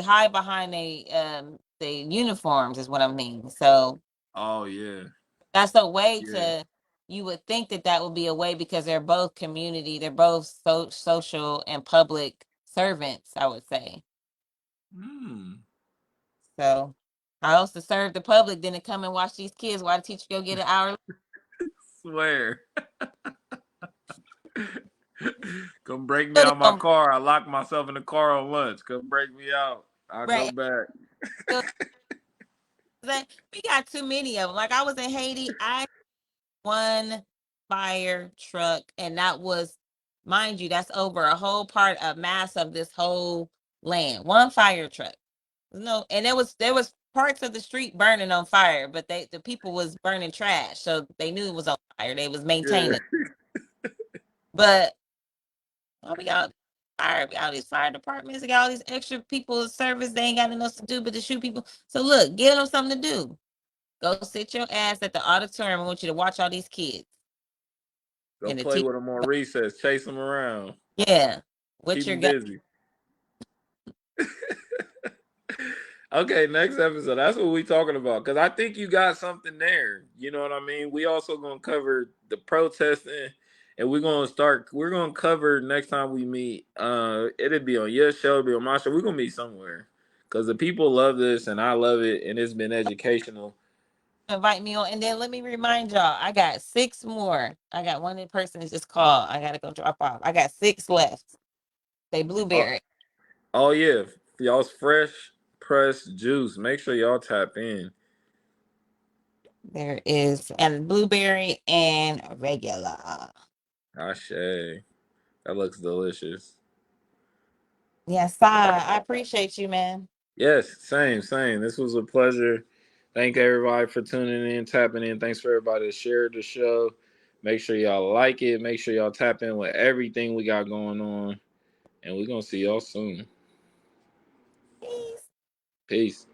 hide behind they uniforms is what I mean. So Oh yeah. that's a way Yeah. to you would think that that would be a way because they're both community, they're both social and public servants, I would say. Hmm. So I also serve the public, then to come and watch these kids while the teacher go get an hour. Swear. Come break me Still out my don't car. I locked myself in the car on lunch. Come break me out. I'll go right. back. We got too many of them. Like I was in Haiti, I one fire truck, and that was, mind you, that's over a whole part of mass of this whole land. One fire truck. No, and there was parts of the street burning on fire, but the people was burning trash, so they knew it was on fire. They was Yeah. maintaining. But we got fire, we got all these fire departments, we got all these extra people in service. They ain't got nothing else to do but to shoot people. So look, give them something to do. Go sit your ass at the auditorium. I want you to watch all these kids Go and the play teacher. with them on recess. Chase them around. Yeah, what Keep your them gun? busy. Okay, next episode. That's what we talking about. Cause I think you got something there. You know what I mean? We also gonna cover the protesting, and we're gonna cover next time we meet. It'll be on your show, it'll be on my show. We're gonna meet somewhere. Cause the people love this and I love it, and it's been educational. Invite me on, and then let me remind y'all. I got six more. I got one in person is just called. I gotta go drop off. I got six left. They Oh, blueberry. oh yeah. Y'all's fresh pressed juice. Make sure y'all tap in. There is and blueberry and regular. Ashe. That looks delicious. Yes, I appreciate you, man. Yes, same, same. This was a pleasure. Thank everybody for tuning in, tapping in. Thanks for everybody that shared the show. Make sure y'all like it. Make sure y'all tap in with everything we got going on. And we're going to see y'all soon. Peace. Peace.